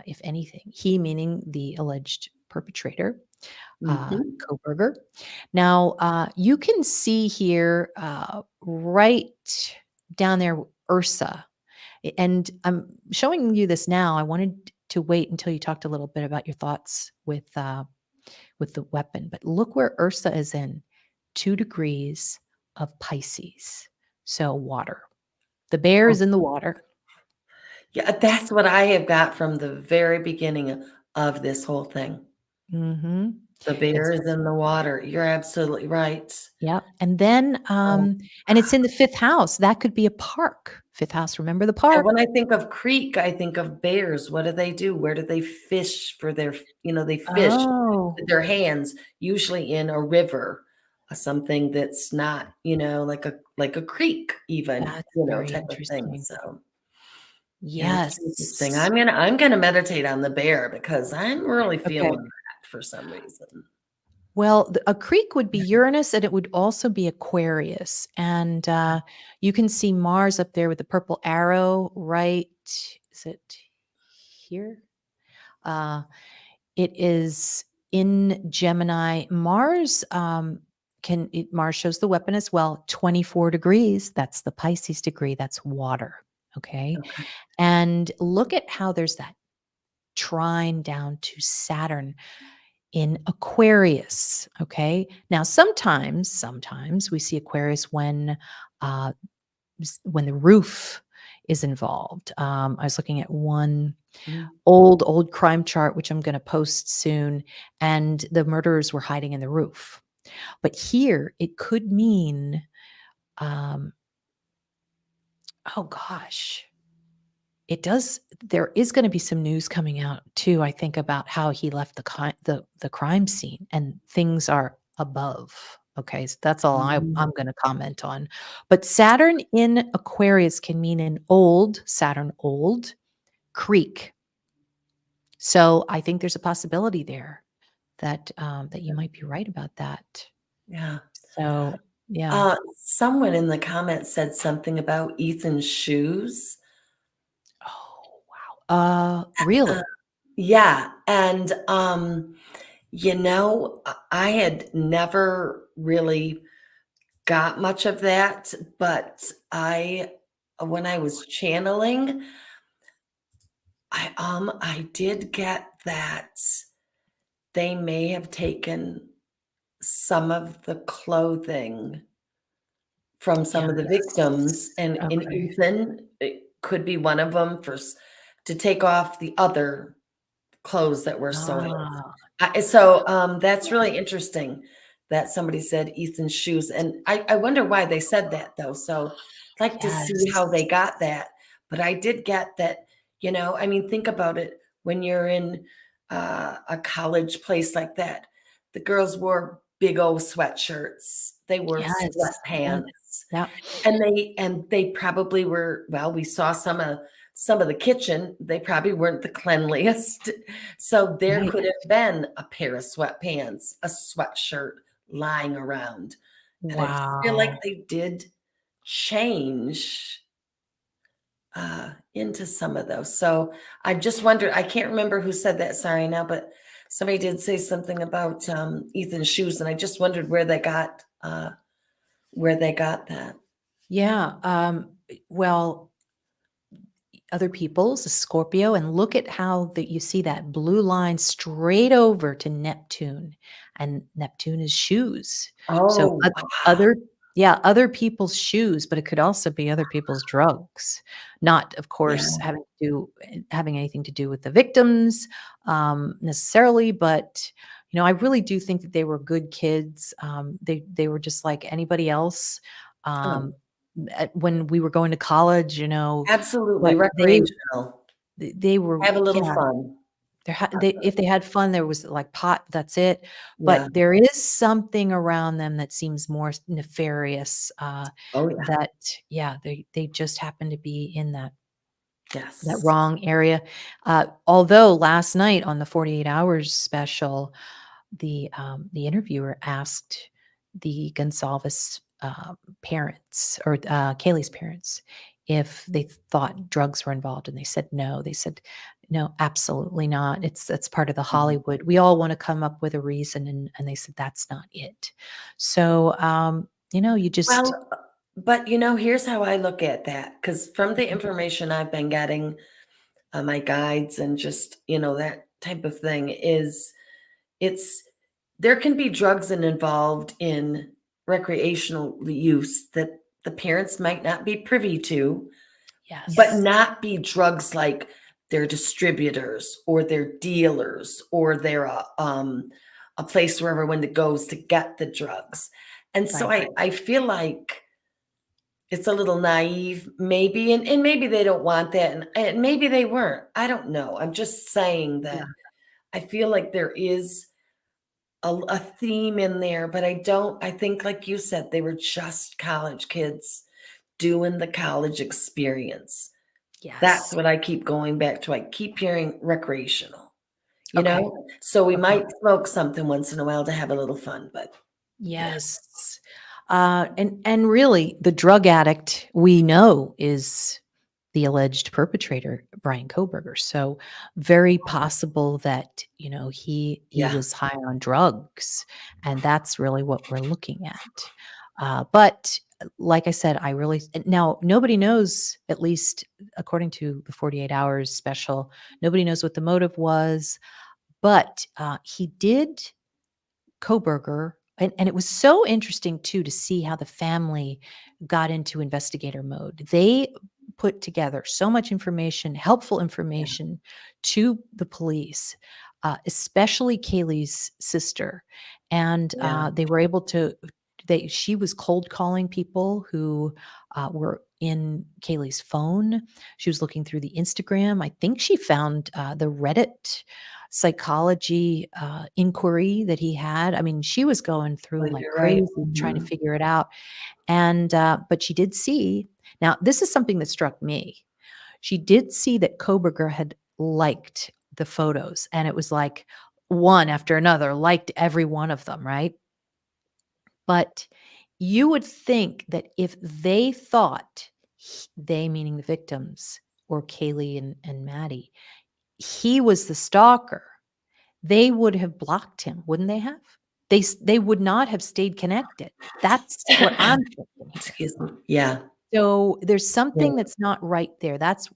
If anything, he meaning the alleged perpetrator, Mhm. Kohberger. Now, you can see here right down there, Ursa. And I'm showing you this now. I wanted to wait until you talked a little bit about your thoughts with the weapon. But look where Ursa is in 2 degrees of Pisces. So water. The bear Oh, is in the water. yeah, that's what I have got from the very beginning of this whole thing. Hmm. The bear It's is in the water. You're absolutely right. Yeah, and then, Oh, and it's in the 5th house. That could be a park. 5th house, remember the and when park? I think of creek, I think of bears. What do they do? Where do they fish for they fish Oh, with their hands, usually in a river, something that's not, like a creek even, that's very type of thing. interesting. So, yeah, it's interesting. Yes. I'm gonna meditate on the bear because I'm really Okay. feeling that for some reason. Well, a creek would be Uranus, and it would also be Aquarius, and, you can see Mars up there with the purple arrow, right, is it here? Uh It is in Gemini. Mars shows the weapon as well. 24 degrees. That's the Pisces degree. That's water. Okay. Okay. And look at how there's that trine down to Saturn in Aquarius. Okay. Now, sometimes we see Aquarius uh, when the roof is involved. I was looking at one Mm. old crime chart, which I'm going to post soon, and the murderers were hiding in the roof. But here it could mean, um, oh gosh, it does. There is going to be some news coming out too. I think about how he left the crime scene, and things are above. Okay, so that's all Mm. I'm going to comment on. But Saturn in Aquarius can mean an old Saturn, old creek. So I think there's a possibility there that you might be right about that. Yeah. So, yeah. Someone in the comments said something about Ethan's shoes. Oh, wow. Uh, Really? yeah, and, I had never really got much of that, but when I was channeling, I did get that they may have taken some of the clothing from some of the victims, Yes. and Okay. Ethan, it could be one of them to take off the other clothes that were soiled. Ah, That's really interesting that somebody said Ethan's shoes, and I wonder why they said that though. So I'd like to see how yes. they got that. But I did get that, I mean, think about it. When you're in a college place like that, the girls wore big old sweatshirts. They wore Yes. Yes. sweatpants. Yeah. And they probably were, well, we saw some of the kitchen, they probably weren't the cleanliest. So there Right. could have been a pair of sweatpants, a sweatshirt lying around. And I just feel like Wow. they did change into some of those. So I just wondered, I can't remember who said that, sorry now, but Somebody did say something about Ethan's shoes, and I just wondered where they got that. Yeah. Well, other people's, a Scorpio, and look at how that you see that blue line straight over to Neptune, and Neptune is shoes. So Oh, other, yeah, other people's shoes, but it could also be other people's drugs. Not, of yeah. course, having anything to do with the victims necessarily, but I really do think that they were good kids. They were just like anybody else. Oh, Um, when we were going to college, absolutely but they recreational. they were, Have a little yeah, fun. if they had fun, there was, like, pot, that's it, Yeah. but there is something around them that seems more nefarious, Oh, yeah. that yeah, they just happen to be in that Yes. wrong area, although last night on the 48 Hours special, the interviewer asked the Gonsalves, parents, or, Kaylee's parents, if they thought drugs were involved, and they said no. They said, "No, absolutely not. That's part of the Mhm. Hollywood. We all wanna come up with a reason," and they said, "That's not it." So, you just Well, but here's how I look at that. Because from the information I've been getting, my guides and just, that type of thing it's there can be drugs involved in recreational use that the parents might not be privy to, but yes, not be drugs like they're distributors or they're dealers or they're a place where everyone goes to get the drugs. And so right, I feel like it's a little naive, maybe, and maybe they don't want that, and maybe they weren't. I don't know. I'm just saying yeah, that I feel like there is a theme in there, but I think, like you said, they were just college kids doing the college experience. That's yes, what I keep going back to. I keep hearing recreational, you okay, know? So we okay. might smoke something once in a while to have a little fun, but yeah. Yes. And really, the drug addict we know is the alleged perpetrator, Bryan Kohberger. So very possible that, he Yeah. was high on drugs, and that's really what we're looking at. But like I said, now nobody knows, at least according to the 48 Hours special, nobody knows what the motive was, but he did Kohberger, and it was so interesting too to see how the family got into investigator mode. They put together so much information, helpful Yeah. information to the police, especially Kaylee's sister, and Yeah. they were able to. She was cold calling people who were in Kaylee's phone. She was looking through the Instagram. I think she found the Reddit psychology inquiry that he had. I mean, she was going Oh, through like you're right. crazy trying to Mhm. figure it out. And but she did see. Now, this is something that struck me. She did see that Kohberger had liked the photos, and it was like one after another, liked every one of them, right? But you would think that if they thought, they meaning the victims, or Kaylee and Maddie, he was the stalker, they would have blocked him, wouldn't they have? They would not have stayed connected. That's what I'm thinking here. Excuse me. Yeah. So, there's Yeah. something that's not right there. That's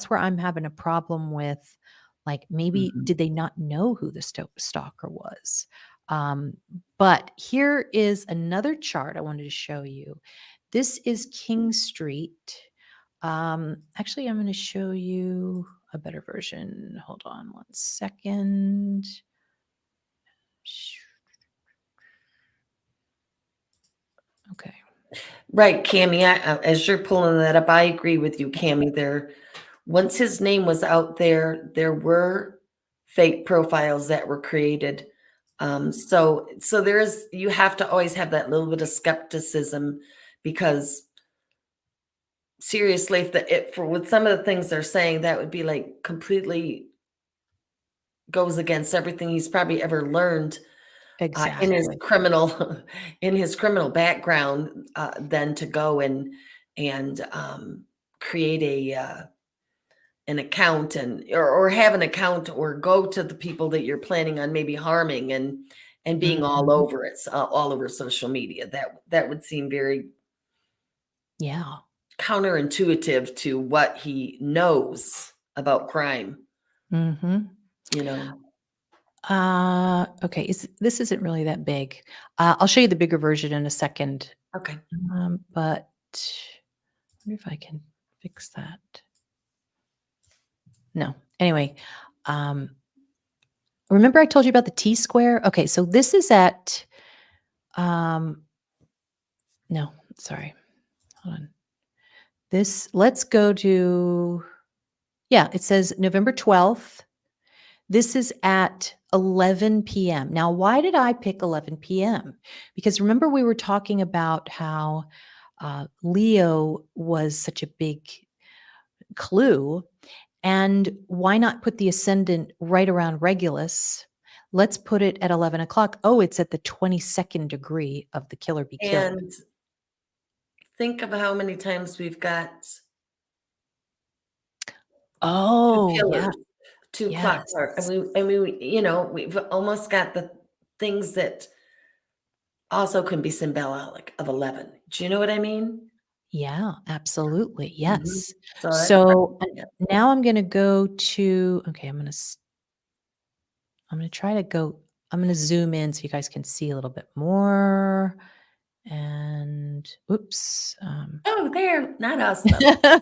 where I'm having a problem with, like, maybe Mhm. did they not know who the stalker was? Um, but here is another chart I wanted to show you. This is King Street. Actually, I'm gonna show you a better version. Hold on one second. Okay. Right, Cami. As you're pulling that up, I agree with you, Cami. Once his name was out there, there were fake profiles that were created. So you have to always have that little bit of skepticism because seriously, if for with some of the things they're saying, that would be like completely goes against everything he's probably ever learned in his Exactly. criminal in his criminal background. Then to go and create an account or have an account or go to the people that you're planning on maybe harming and being all Mhm. over it, all over social media. That would seem very Yeah. counterintuitive to what he knows about crime, Mhm. you know. Okay, this isn't really that big. I'll show you the bigger version in a second, Okay. but I wonder if I can fix that. No. Anyway, um, remember I told you about the T-square? Okay, so this is at, um no, sorry, hold on. Let's go to, yeah, it says November 12th. This is at 11 PM. Now, why did I pick 11 PM? Because remember we were talking about how, Leo was such a big clue, and why not put the ascendant right around Regulus? Let's put it at 11 o'clock. Oh, it's at the 22nd degree of the killer be killed. And think of how many times we've got two Oh, yeah. killers, two clock Yes. tower, we've almost got the things that also can be symbolic of 11. Do you know what I mean? Yeah, absolutely. Mhm. Yes. So that's So, yeah. now I'm gonna go to, okay, I'm gonna try to go, I'm gonna zoom in so you guys can see a little bit more, and oops, Oh, there, not us though.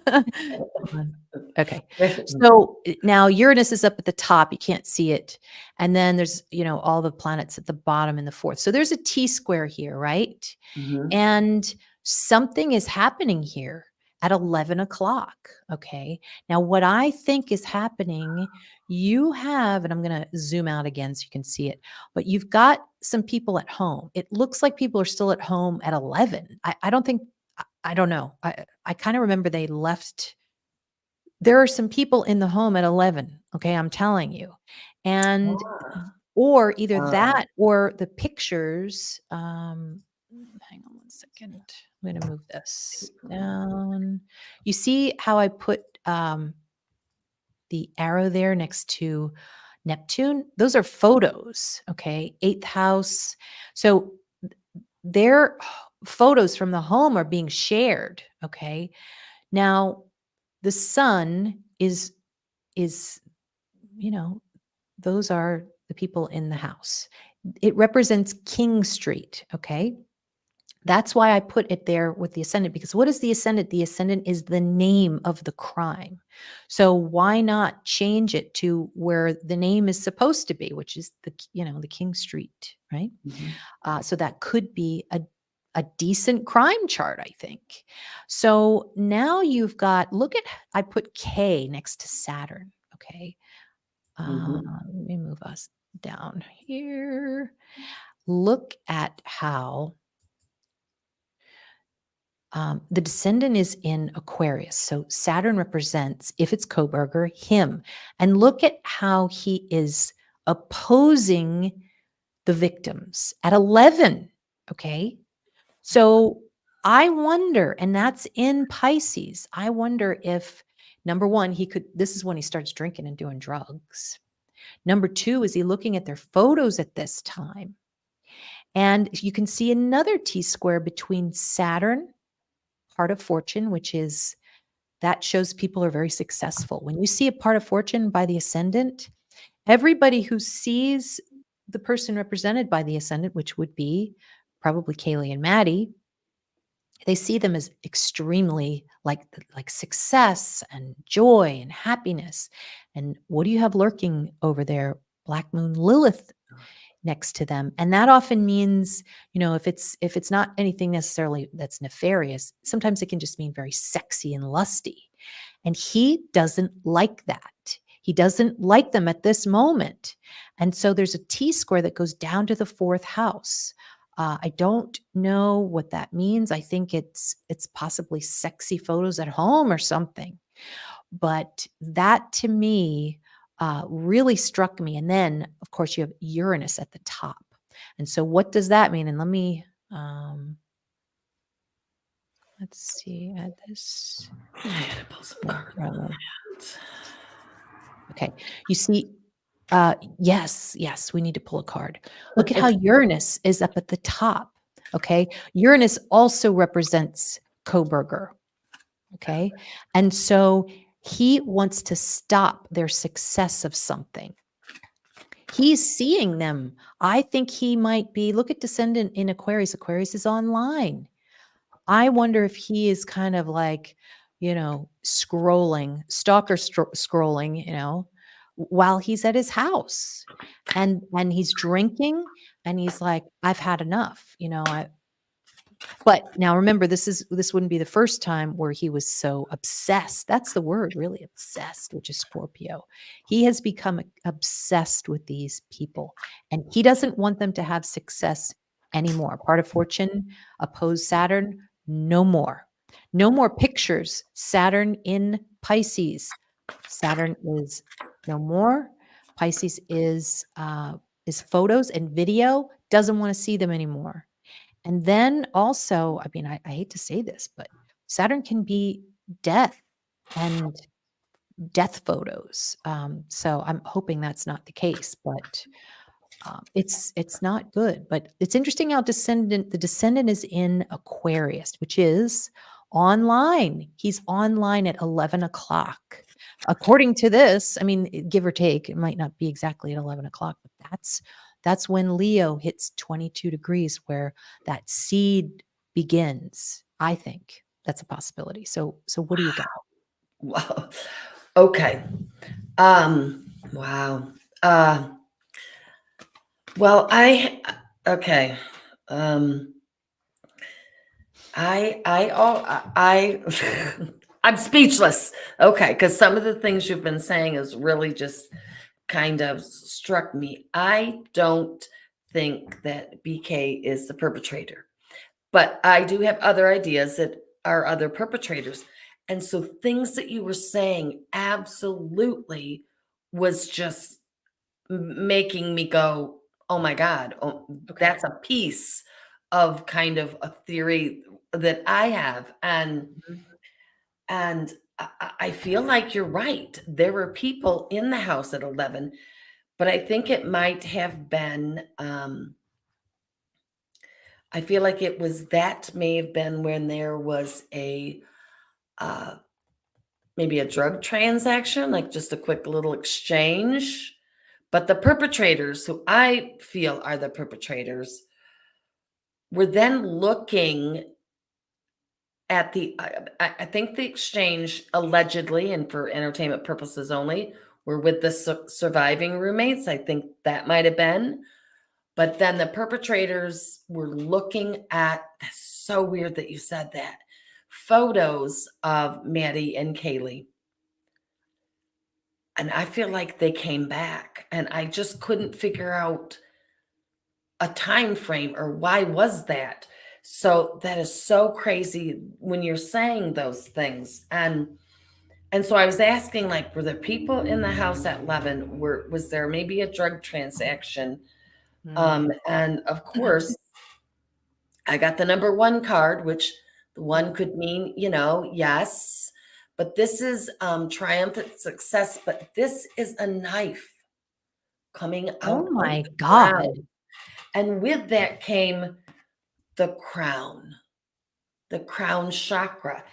hold on. Okay. So, now Uranus is up at the top, you can't see it, and then there's, all the planets at the bottom in the 4th. So there's a T-square here, right? Mhm, And something is happening here at 11 o'clock. Okay. Now, what I think is happening, you have, and I'm going to zoom out again so you can see it, but you've got some people at home. It looks like people are still at home at 11. I don't think, I don't know. I kind of remember they left. There are some people in the home at 11. Okay. I'm telling you. And, or either um, that or the pictures, hang on one second. I'm gonna move this down. You see how I put, the arrow there next to Neptune? Those are photos, okay? 8th house. So, their photos from the home are being shared, okay? Now, the sun is, you know, those are the people in the house. It represents King Street, okay? That's why I put it there with the ascendant, because what is the ascendant? The ascendant is the name of the crime. So why not change it to where the name is supposed to be, which is the King Street, right? mhm, So that could be a decent crime chart, I think. So now you've got, I put K next to Saturn. Okay. mhm, Let me move us down here. Look at how, the descendant is in Aquarius. So Saturn represents, if it's Kohberger, him. And look at how he is opposing the victims at 11. Okay. So I wonder, and that's in Pisces. I wonder if, number one, this is when he starts drinking and doing drugs. Number two, is he looking at their photos at this time? And you can see another T square between Saturn, part of fortune, which is, that shows people are very successful. When you see a part of fortune by the ascendant, everybody who sees the person represented by the ascendant, which would be probably Kaylee and Maddie, they see them as extremely like success and joy and happiness. And what do you have lurking over there? Black moon Lilith next to them. And that often means, if it's not anything necessarily that's nefarious, sometimes it can just mean very sexy and lusty. And he doesn't like that. He doesn't like them at this moment. And so there's a T square that goes down to the 4th house. I don't know what that means. I think it's possibly sexy photos at home or something. But that to me, really struck me. And then, of course, you have Uranus at the top. And so, what does that mean? And let's see, add this. I had to pull some No cards on problem. that. Okay. You see, yes, we need to pull a card. Look at how Uranus is up at the top. Okay. Uranus also represents Kohberger. Okay. And so he wants to stop their success of something. He's seeing them. I think he might be, look at Descendant in Aquarius. Aquarius is online. I wonder if he is kind of like, scrolling, stalker scrolling, while he's at his house, and he's drinking, and he's like, I've had enough, but now remember, this wouldn't be the first time where he was so obsessed. That's the word, really, obsessed, which is Scorpio. He has become obsessed with these people, and he doesn't want them to have success anymore. Part of fortune opposed Saturn, no more. No more pictures. Saturn in Pisces. Saturn is no more. Pisces is photos and video. Doesn't want to see them anymore. And then also, I mean, I hate to say this, but Saturn can be death and death photos. So I'm hoping that's not the case, but it's not good. But it's interesting how the descendant is in Aquarius, which is online. He's online at 11 o'clock. According to this, I mean, give or take, it might not be exactly at 11 o'clock, but that's when Leo hits 22 degrees, where that seed begins. I think that's a possibility. So what do you got? Wow. Okay. Wow. Well, okay. I I'm speechless. Okay, because some of the things you've been saying is really just kind of struck me. I don't think that BK is the perpetrator, but I do have other ideas that are other perpetrators. And so things that you were saying absolutely was just making me go, oh my God, oh, Okay. that's a piece of kind of a theory that I have. And I feel like you're right. There were people in the house at 11, but I think it might have been, I feel like that may have been when there was uh, maybe a drug transaction, like just a quick little exchange. But the perpetrators, who I feel are the perpetrators, were then looking at I think the exchange allegedly, and for entertainment purposes only, were with the surviving roommates. I think that might have been. But then the perpetrators were looking at, that's so weird that you said that, photos of Maddie and Kaylee. And I feel like they came back, and I just couldn't figure out a time frame, or why was that. So that is so crazy when you're saying those things. And so I was asking, like, were there people in the house at 11? Was there maybe a drug transaction? And of course, I got the number 1 card, which the 1 could mean, yes, but this is triumphant success. But this is a knife coming Oh out of my the God. ground. And with that came the crown chakra.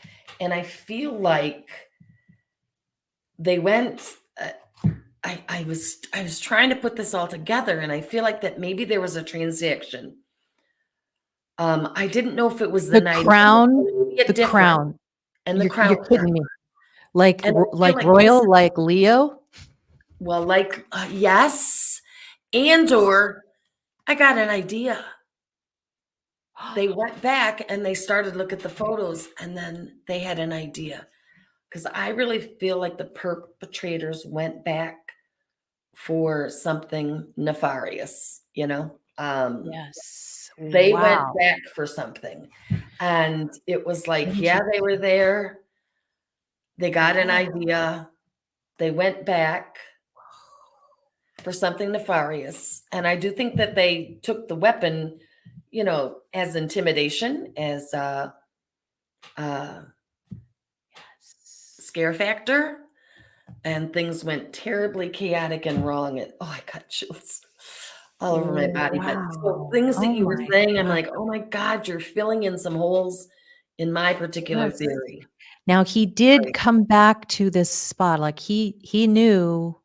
And I feel like they went, I was trying to put this all together, and I feel like that maybe there was a transaction. I didn't know if it was the night, Crown, maybe the different, crown. and the crown You're kidding me. Like And I feel like like royal, like Leo? well, like, yes, and or I got an idea. They went back and they started look at the photos, and then they had an idea. Because I really feel like the perpetrators went back for something nefarious, Yes. they went Wow. back for something. And it was like, yeah, Energy. they were there. They got an Oh, idea. They went back for something nefarious. And I do think that they took the weapon, as intimidation, as yes. scare factor. and things went terribly chaotic and wrong. And oh, I got chills all over my body. But so Wow. things that Oh you were my saying, I'm god. like, oh my God, you're filling in some holes in my particular Yes. theory. Now he did Right. come back to this spot, like, he knew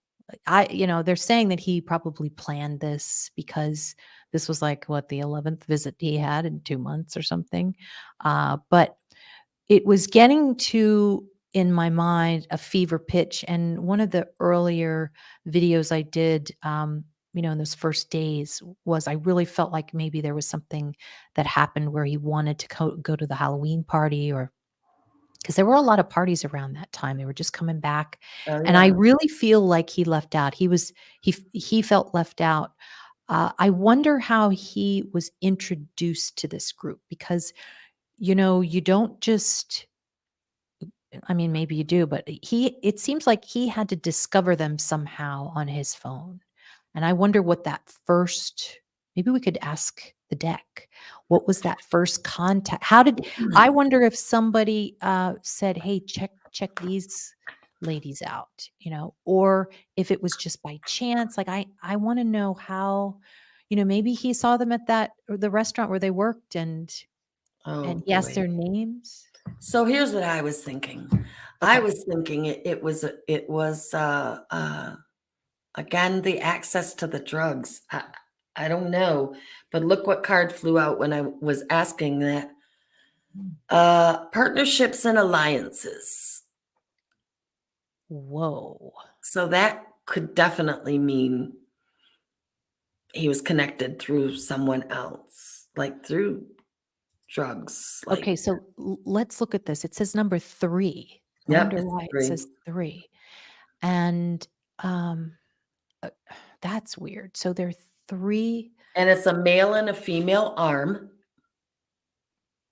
they're saying that he probably planned this because this was, like, what, the 11th visit he had in 2 months or something, but it was getting to, in my mind, a fever pitch, and one of the earlier videos I did, in those first days was I really felt like maybe there was something that happened where he wanted to go to the Halloween party, or because there were a lot of parties around that time. They were just coming back, Oh and I yeah. really feel like he left out. He felt left out. I wonder how he was introduced to this group because, you don't just I mean, maybe you do, but it seems like he had to discover them somehow on his phone. And I wonder what that first maybe we could ask the deck. What was that first contact? I wonder if somebody said, "Hey, check these ladies out," or if it was just by chance. Like I want to know how, maybe he saw them at that or the restaurant where they worked and Oh he asked boy. their names. So here's what I was thinking. I Okay. was thinking it was again the access to the drugs. I don't know, but look what card flew out when I was asking that. Partnerships and alliances. Whoa. So that could definitely mean he was connected through someone else, like through drugs. Like, Okay, so let's look at this. It says number 3. I yep, wonder it's why it three. says 3. And, um, uh, that's weird. So there are 3. And it's a male and a female arm.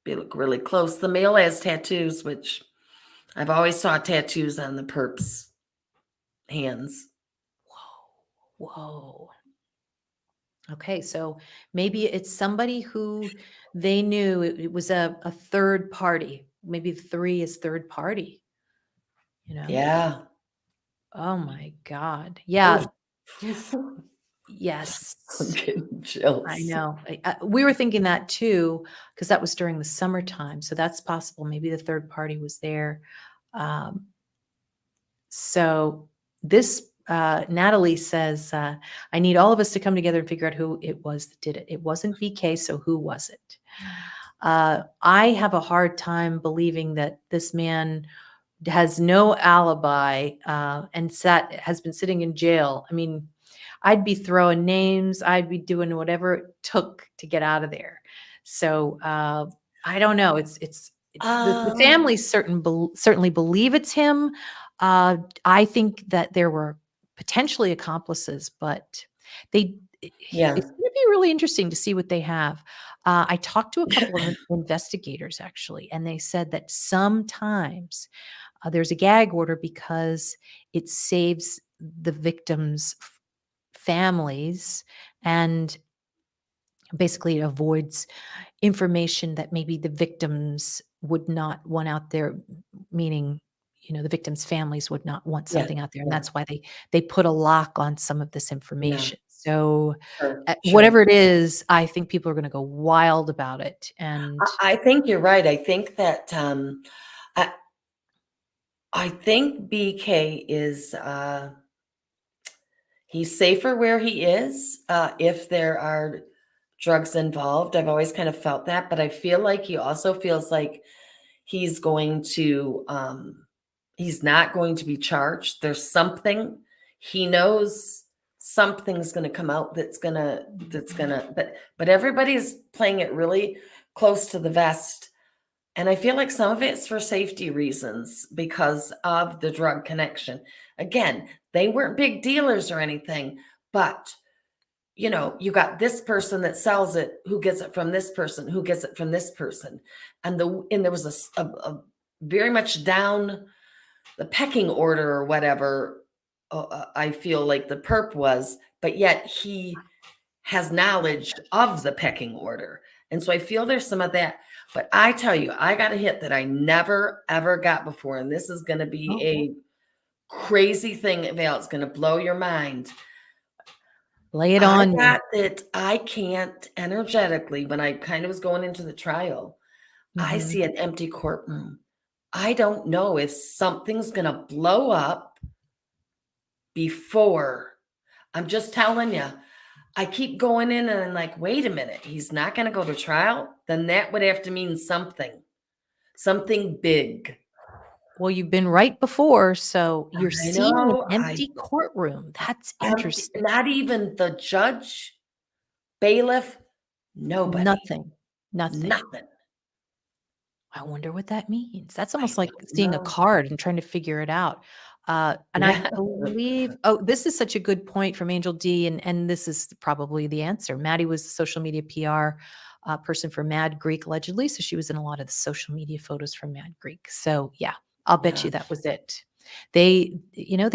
They look really close. The male has tattoos, which I've always saw tattoos on the perp's hands. Whoa. Whoa. Okay, so maybe it's somebody who they knew it was a third party. Maybe 3 is third party, you know? Yeah. Oh my god. Oh, Yeah. I'm Yes. getting I chills. know. We were thinking that too, because that was during the summertime, so that's possible. Maybe the third party was there. Um, so this Natalie says, "I need all of us to come together and figure out who it was that did it. It wasn't VK, so who was it?" I have a hard time believing that this man has no alibi and has been sitting in jail. I mean, I'd be throwing names. I'd be doing whatever it took to get out of there. So I don't know. The Um, family certainly believe it's him. I think that there were potentially accomplices, but they. yeah. It's going to be really interesting to see what they have. I talked to a couple of investigators actually, and they said that sometimes there's a gag order because it saves the victims' families and basically it avoids information that maybe the victims would not want out there, meaning the victims' families would not want Yeah. something out there, and Yeah. that's why they put a lock on some of this Yeah. information. So Sure. Sure. whatever it is, I think people are going to go wild about it. And I think you're right. I think that I I think BK is he's safer where he is if there are drugs involved. I've always kind of felt that, but I feel like he also feels like he's going to he's not going to be charged. There's something he knows something's going to come out that's gonna but everybody's playing it really close to the vest. And I feel like some of it's for safety reasons because of the drug connection. Again, they weren't big dealers or anything, but you got this person that sells it, who gets it from this person, who gets it from this person. And there was a very much down the pecking order or whatever. I feel like the perp was, but yet he has knowledge of the pecking order. And so I feel there's some of that. But I tell you, I got a hit that I never ever got before. And this is going to be okay. crazy thing, Val, it's going to blow your mind. Lay it I on me. got that I can't energetically, when I kind of was going into the trial, I Mhm. see an empty courtroom. I don't know if something's going to blow up before. I'm just telling you. I keep going in and I'm like, wait a minute, he's not going to go to trial? Then that would have to mean something big. Well, you've been right before, so you're I seeing an know. empty courtroom. That's Empty, interesting. not even the judge, bailiff, nobody, Nothing. Nothing. nothing. I wonder what that means. That's I almost like don't seeing a know. card and trying to figure it out. And I Yeah. believe this is such a good point from Angel D, and this is probably the answer. Maddie was the social media PR person for Mad Greek, allegedly, so she was in a lot of the social media photos from Mad Greek. So yeah, I'll bet Yeah. you that was it. They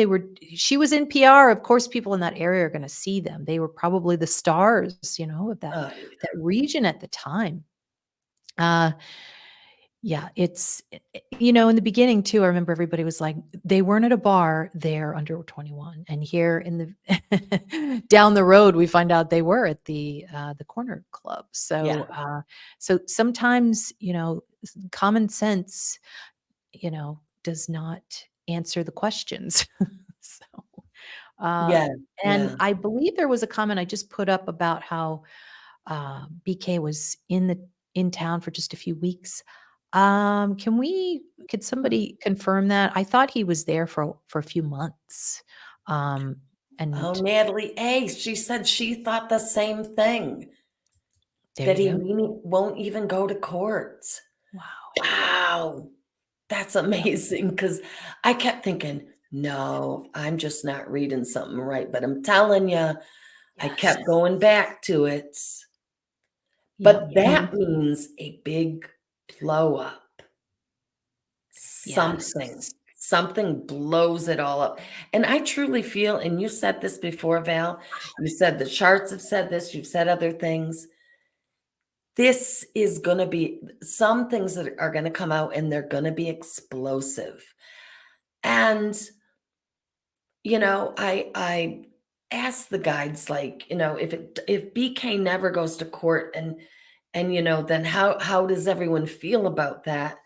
were. She was in PR. Of course, people in that area are going to see them. They were probably the stars, of that Oh, yeah. that region at the time. Uh, yeah, in the beginning too, I remember everybody was like, they weren't at a bar, they're under 21. And here in the down the road, we find out they were at the corner club. Yeah. So sometimes, common sense, does not answer the questions. So, uh, Yeah. and Yeah. I believe there was a comment I just put up about how BK was in town for just a few weeks. Could somebody confirm that? I thought he was there for a few months. Um, Oh, and Natalie A. She said she thought the same thing, there that you he go. really won't even go to court. Wow. Wow. That's Yeah. amazing, because I kept thinking, no, I'm just not reading something right. But I'm telling you, I Yes. kept going back to it. Yep. But that means a big blow up. Yes. Something blows it all up. And I truly feel, and you said this before, Val, you said the charts have said this, you've said other things. This is going to be some things that are going to come out, and they're going to be explosive. And I asked the guides, like, if BK never goes to court, and then how does everyone feel about that?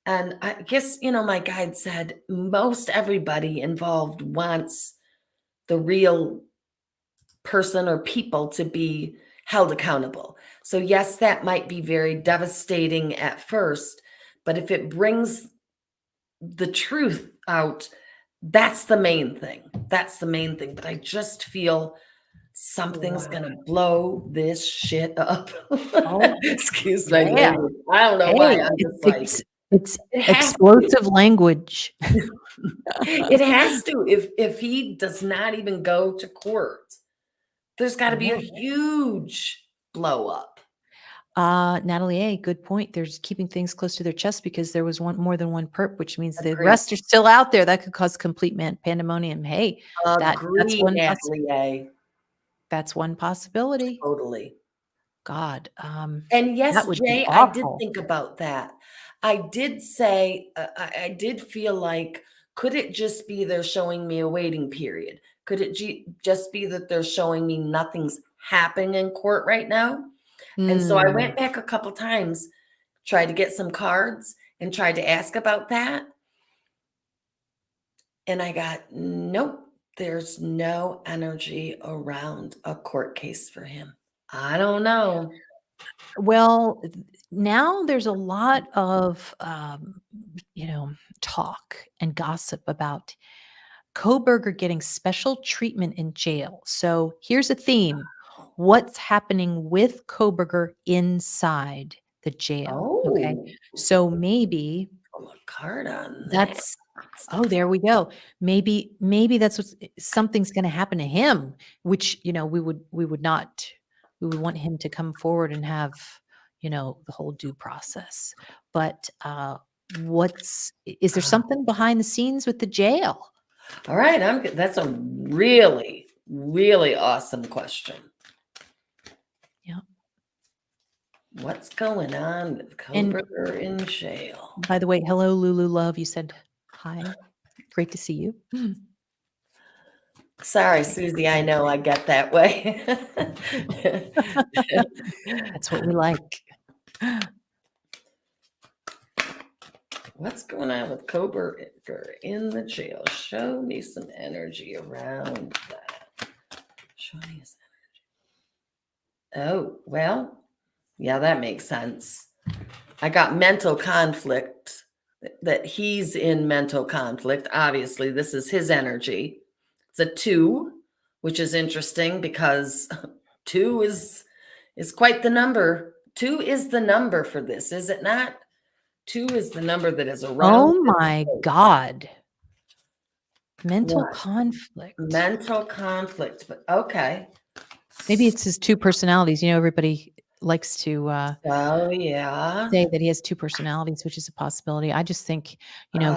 And I guess, my guide said most everybody involved wants the real person or people to be held accountable. So yes, that might be very devastating at first, but if it brings the truth out, that's the main thing. That's the main thing. But I just feel something's Wow. gonna blow this shit up. Oh, Excuse my yeah. language. I don't know why. Hey, I'm just like, it's it has to. explosive language. It has to. If he does not even go to court, there's got to be a Yeah. huge blow up. Natalie A, good point. They're just keeping things close to their chest because there was more than one perp, which means the Agree. rest are still out there. That could cause complete pandemonium. Hey, that's Agree, one Natalie A. that's one possibility. Totally. God, And yes, that would be Jay, I did awful. think about that. I did say, I did feel like, could it just be they're showing me a waiting period? Could it just be that they're showing me nothing's happening in court right now? And so I Mm, went back a couple times, tried to get some cards and tried to ask about that. And I got, nope, there's no energy around a court case for him. I don't know. well, now there's a lot of talk and gossip about Kohberger getting special treatment in jail. So here's a theme. What's happening with Kohberger inside the jail? Okay. Oh, So maybe pull a card on that. that's there we go. Maybe that's something's going to happen to him, which, we would want him to come forward and have, the whole due process. But is there something behind the scenes with the jail? All right, I'm good. That's a really, really awesome question. Yeah. What's going on with And Kohberger in jail? by the way, hello, Lulu Love. You said hi. Great to see you. Sorry, Susie, I know I get that way. That's what we like. What's going on with Kohberger in the jail? Show me some energy around that. Show me his energy. Oh, well, yeah, that makes sense. I got mental conflict, that he's in mental conflict. Obviously, this is his energy. It's a 2, which is interesting because 2 is quite the number. 2 is the number for this, is it not? 2 is the number that is around. Oh my God. Mental What? Conflict. Mental conflict, but okay. Maybe it's his 2 personalities. Everybody likes to Oh yeah. say that he has 2 personalities, which is a possibility. I just think,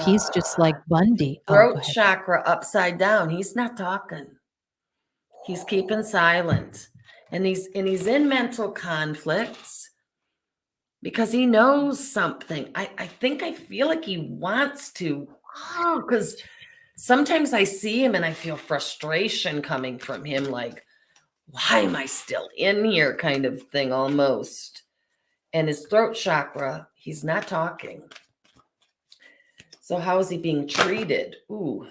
he's just like Ah, Bundy. Oh, go throat ahead. chakra upside down. He's not talking. He's keeping silent. And he's in mental conflicts because he knows something. I think I feel like he wants to. Oh, because sometimes I see him and I feel frustration coming from him, like, why am I still in here, kind of thing almost. And his throat chakra, he's not talking. So how is he being treated? Ooh.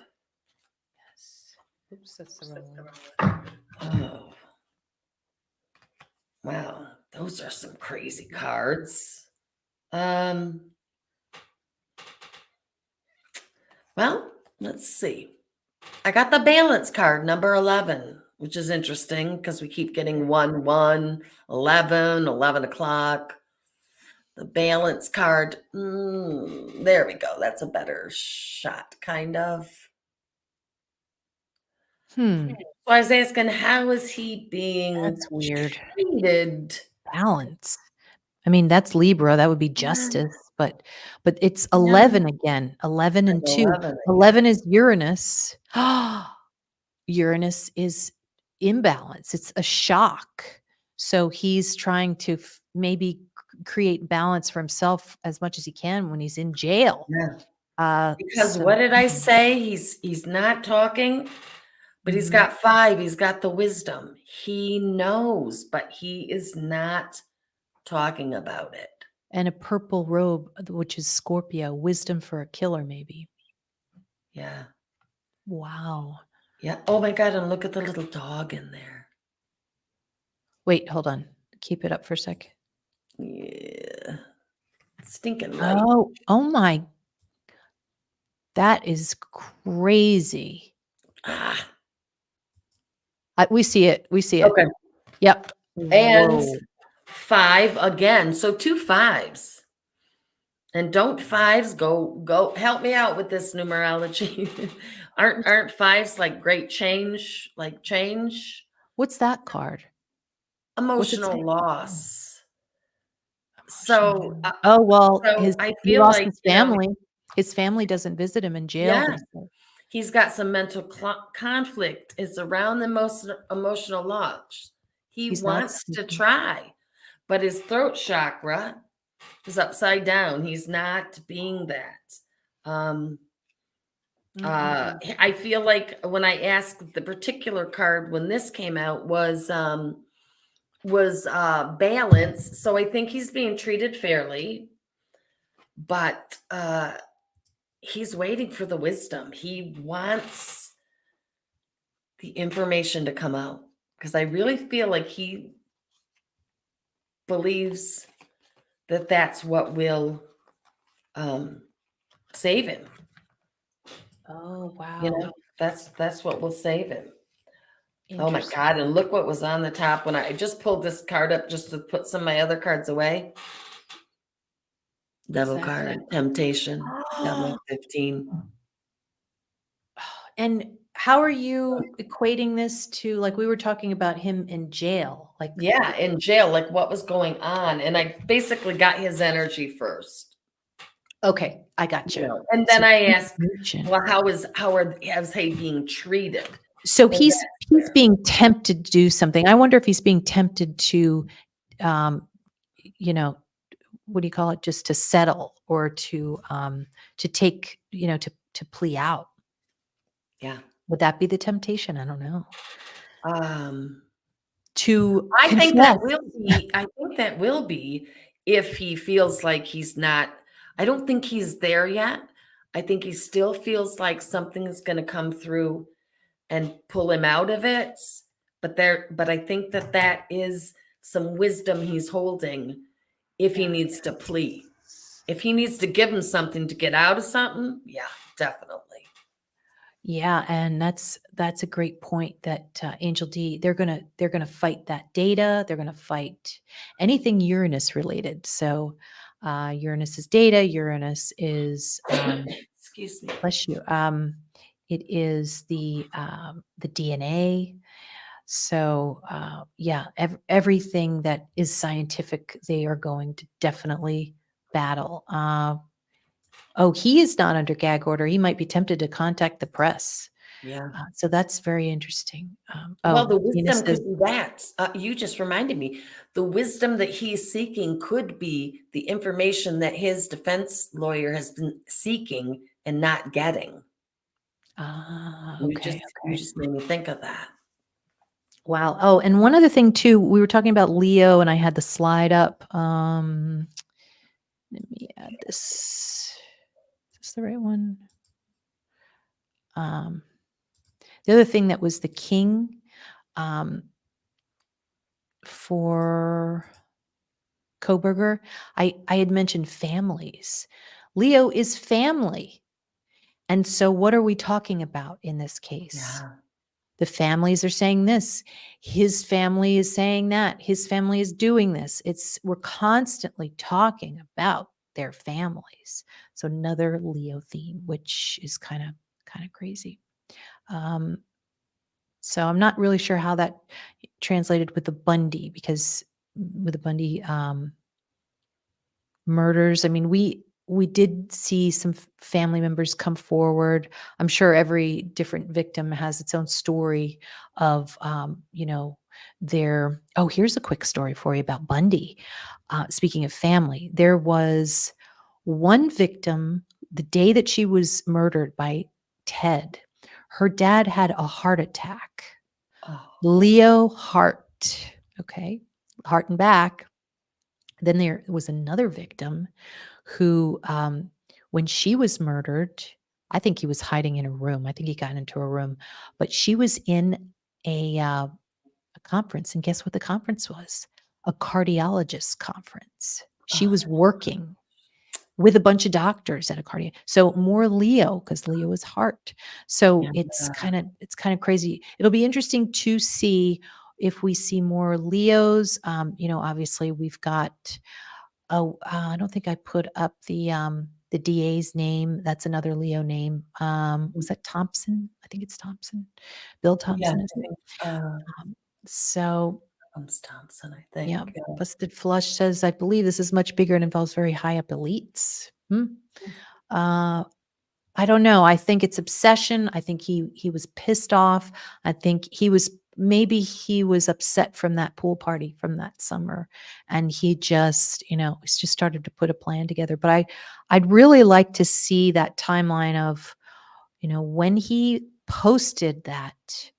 Yes. Oops, that's the wrong one. Oh. Wow, those are some crazy cards. Well, let's see. I got the balance card, number 11, which is interesting because we keep getting 1, 1, 11, 11 o'clock. The balance card, there we go. That's a better shot, kind of. So I was asking, how is he being That's weird. treated? Balance. I mean, that's Libra. That would be justice, but it's Yeah, 11 again. 11 and 2. 11 again. 11 is Uranus. Uranus is imbalance. It's a shock. So he's trying to maybe create balance for himself as much as he can when he's in jail. Yeah. Because So what did I say? He's not talking, but he's got 5. He's got the wisdom. He knows, but he is not talking about it. and a purple robe, which is Scorpio, wisdom for a killer, maybe. Yeah. Wow. Yeah. Oh my God. And look at the little dog in there. Wait, hold on. Keep it up for a sec. Yeah. Stinking light. Oh my. That is crazy. Ah. We see it. We see it. Okay. Yep. And Whoa. 5 again. So 2 5s. And don't 5s go help me out with this numerology. aren't 5s like great change, like change? What's that card? What's it say? Emotional loss. So Oh, well, so I he feel lost like, his family. His family doesn't visit him in jail, yeah, they say. he's got some mental conflict. It's around the most emotional loss. He He's not wants to speaking. try, but his throat chakra is upside down. He's not being that. I feel like when I asked the particular card when this came out was balance. So I think he's being treated fairly, but he's waiting for the wisdom. He wants the information to come out because I really feel like he believes that that's what will save him. Oh, wow. You know, that's what will save him. Oh my Interesting. God. And look what was on the top when I just pulled this card up just to put some of my other cards away. Devil that card, say? temptation, devil 15. And how are you equating this to, like, we were talking about him in jail? Like, Yeah, in jail, like what was going on. And I basically got his energy first. okay, I got you. And then So I asked, information. well, how's he being treated? So And he's being tempted to do something. I wonder if he's being tempted to, you know, what do you call it? Just to settle or to take, to plea out. Yeah. Would that be the temptation? I don't know. Um, To I think confess. that will be I think that will be if he feels like he's not I don't think he's there yet. I think he still feels like something is gonna come through and pull him out of it, but I think that that is some wisdom he's holding if he needs to plea. If he needs to give him something to get out of something, yeah, definitely. Yeah, and that's a great point that Angel D. They're gonna fight that data. They're gonna fight anything Uranus related. So Uranus is data. Uranus is Excuse me. bless you. It is the DNA. So yeah, everything that is scientific, they are going to definitely battle. Oh, he is not under gag order. He might be tempted to contact the press. Yeah. So that's very interesting. Well, Oh, the Venus wisdom is could be that. You just reminded me. The wisdom that he's seeking could be the information that his defense lawyer has been seeking and not getting. okay, You okay. just made me think of that. Wow. Oh, and one other thing too, we were talking about Leo, and I had the slide up. Let me add this. Is this the right one? Um, the other thing that was the king um, for Kohberger, I had mentioned families. Leo is family. And so what are we talking about in this case? Yeah. The families are saying this. His family is saying that. His family is doing this. We're constantly talking about their families. So another Leo theme, which is kind of crazy. Um, so I'm not really sure how that translated with the Bundy, because with the Bundy murders, I mean, we did see some family members come forward. I'm sure every different victim has its own story of, their. Oh, here's a quick story for you about Bundy. Speaking of family, there was one victim the day that she was murdered by Ted. Her dad had a heart attack. Oh, Leo heart. Okay, heart and back. Then there was another victim who, when she was murdered, I think he was hiding in a room. I think he got into a room, but she was in a conference, and guess what the conference was? A cardiologist conference. She oh, was working with a bunch of doctors at a cardio. So more Leo, because Leo is heart. So yeah. it's kind of crazy. It'll be interesting to see if we see more Leos. Obviously we've got. Oh, I don't think I put up the DA's name. That's another Leo name. Was that Thompson? I think it's Thompson. Bill Yeah, Thompson, is I it? think So Thompson, I yeah, think. Busted Flush says, I believe this is much bigger and involves very high up elites. Uh, I don't know. I think it's obsession. I think he was pissed off. I think he was upset from that pool party from that summer, and he just, he's just started to put a plan together. But I'd really like to see that timeline of, when he posted that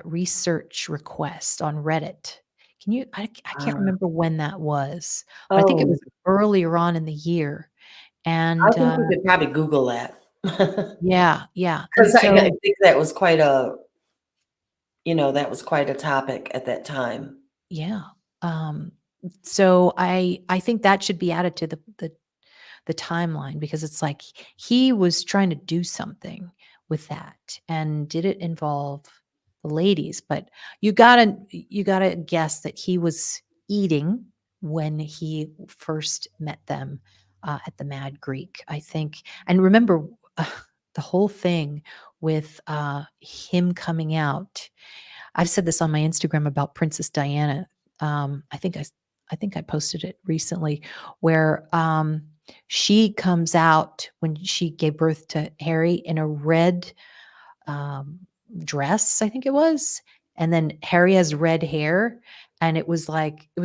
research request on Reddit. Can you I can't Uh, remember when that was, but I think it oh, was earlier on in the year. I And think you could probably Google that. Because yeah, yeah. And I so think that was quite a topic at that time. yeah. Um, so I think that should be added to the timeline, because it's like he was trying to do something with that. And did it involve the ladies? But you gotta guess that he was eating when he first met them at the Mad Greek, I think. And remember the whole thing with him coming out. I've said this on my Instagram about Princess Diana. I think I posted it recently, where she comes out when she gave birth to Harry in a red um, dress, I think it was, and then Harry has red hair, and it was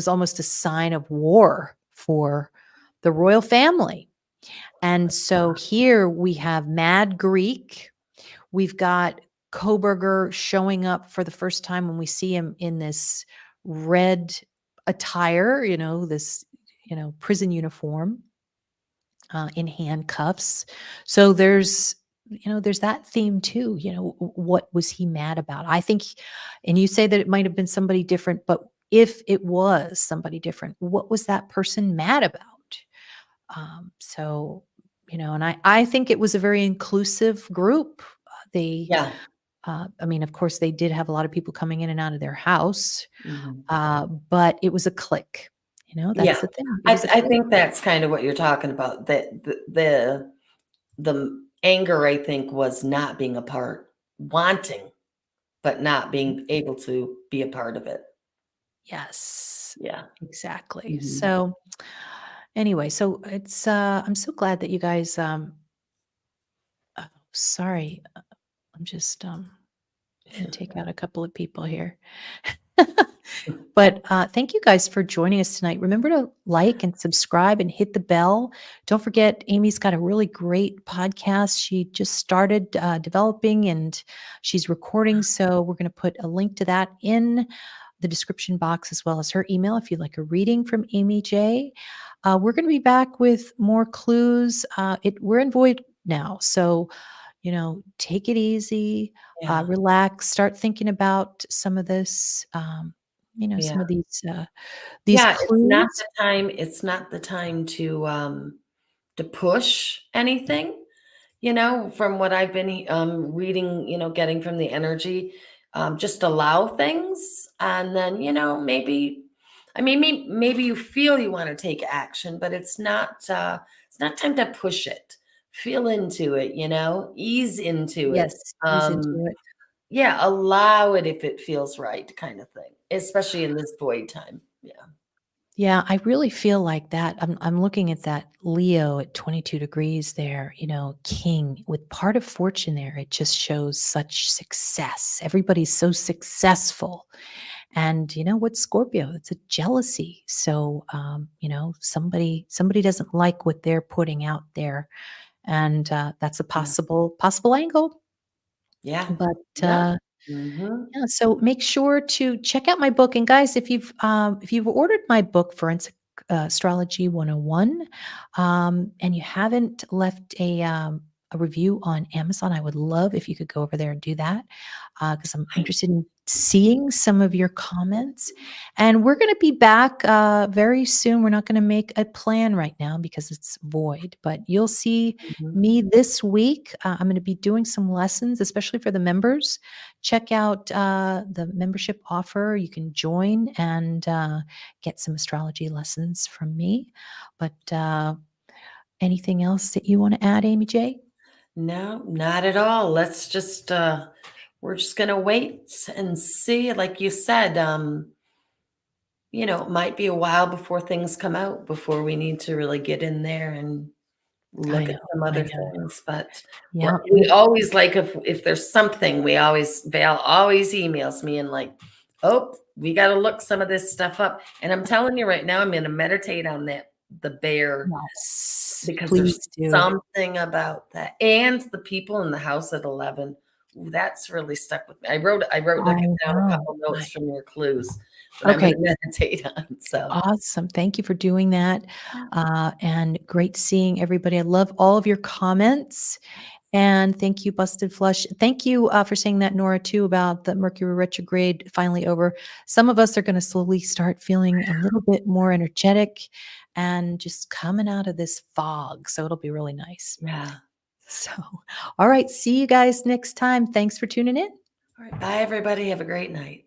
almost a sign of war for the royal family. And so here we have Mad Greek, We've got Kohberger showing up for the first time when we see him in this red attire, this, prison uniform, in handcuffs. So there's that theme too. What was he mad about? I think, and you say that it might have been somebody different, but if it was somebody different, what was that person mad about? So, and I think it was a very inclusive group. They, Yeah. I mean, of course, they did have a lot of people coming in and out of their house, Mhm. but it was a clique. That's Yeah. the thing. It I was a th I clique. think that's kind of what you're talking about, that the anger, I think, was not being a part, wanting, but not being able to be a part of it. Yes, Yeah. exactly. Mhm. So anyway, so I'm so glad that you guys oh, sorry. I'm just gonna take out a couple of people here. But thank you guys for joining us tonight. Remember to like and subscribe and hit the bell. Don't forget, Amy's got a really great podcast. She just started developing and she's recording. So we're going to put a link to that in the description box as well as her email if you'd like a reading from Amy Jae. We're going to be back with more clues. We're in void now. So, take it easy, Yeah. relax, start thinking about some of this. Yeah. Some of these Yeah, clues. it's not the time to push anything. From what I've been reading, getting from the energy, just allow things. And then, maybe, I mean, maybe you feel you want to take action, but it's not time to push it. Feel into it, ease into it. Yes, ease into it. Yeah, allow it if it feels right, kind of thing, especially in this void time. Yeah. Yeah, I really feel like that. I'm looking at that Leo at 22 degrees there, King with part of fortune there. It just shows such success. Everybody's so successful. And you know what, Scorpio, it's a jealousy. So somebody doesn't like what they're putting out there. And that's a Yeah. possible angle. Yeah. But Yeah. Mhm. yeah, so make sure to check out my book. And guys, if you've ordered my book, Forensic Astrology 101, and you haven't left a review on Amazon, I would love if you could go over there and do that because I'm I interested in seeing some of your comments. And we're going to be back very soon. We're not going to make a plan right now because it's void, but you'll see mhm. me this week. I'm going to be doing some lessons, especially for the members. Check out the membership offer. You can join and get some astrology lessons from me. But anything else that you want to add, Amy J? No, not at all. We're just gonna wait and see. Like you said, it might be a while before things come out, before we need to really get in there and I look at know, some I other know. things. But Yeah, we always like, if there's something, Val always emails me and like, oh, we got to look some of this stuff up. And I'm telling you right now, I'm going to meditate on the bear, yes, because there's please do. something about that, and the people in the house at 11. Ooh, that's really stuck with me. I wrote I down a know. couple notes from your clues that I'm going Okay, to meditate on. So awesome. Thank you for doing that. And great seeing everybody. I love all of your comments. And thank you, Busted Flush. Thank you for saying that, Nora, too, about the Mercury retrograde finally over. Some of us are going to slowly start feeling a little bit more energetic and just coming out of this fog. So it'll be really nice. yeah. So, all right. See you guys next time. Thanks for tuning in. All right. Bye, everybody. Have a great night.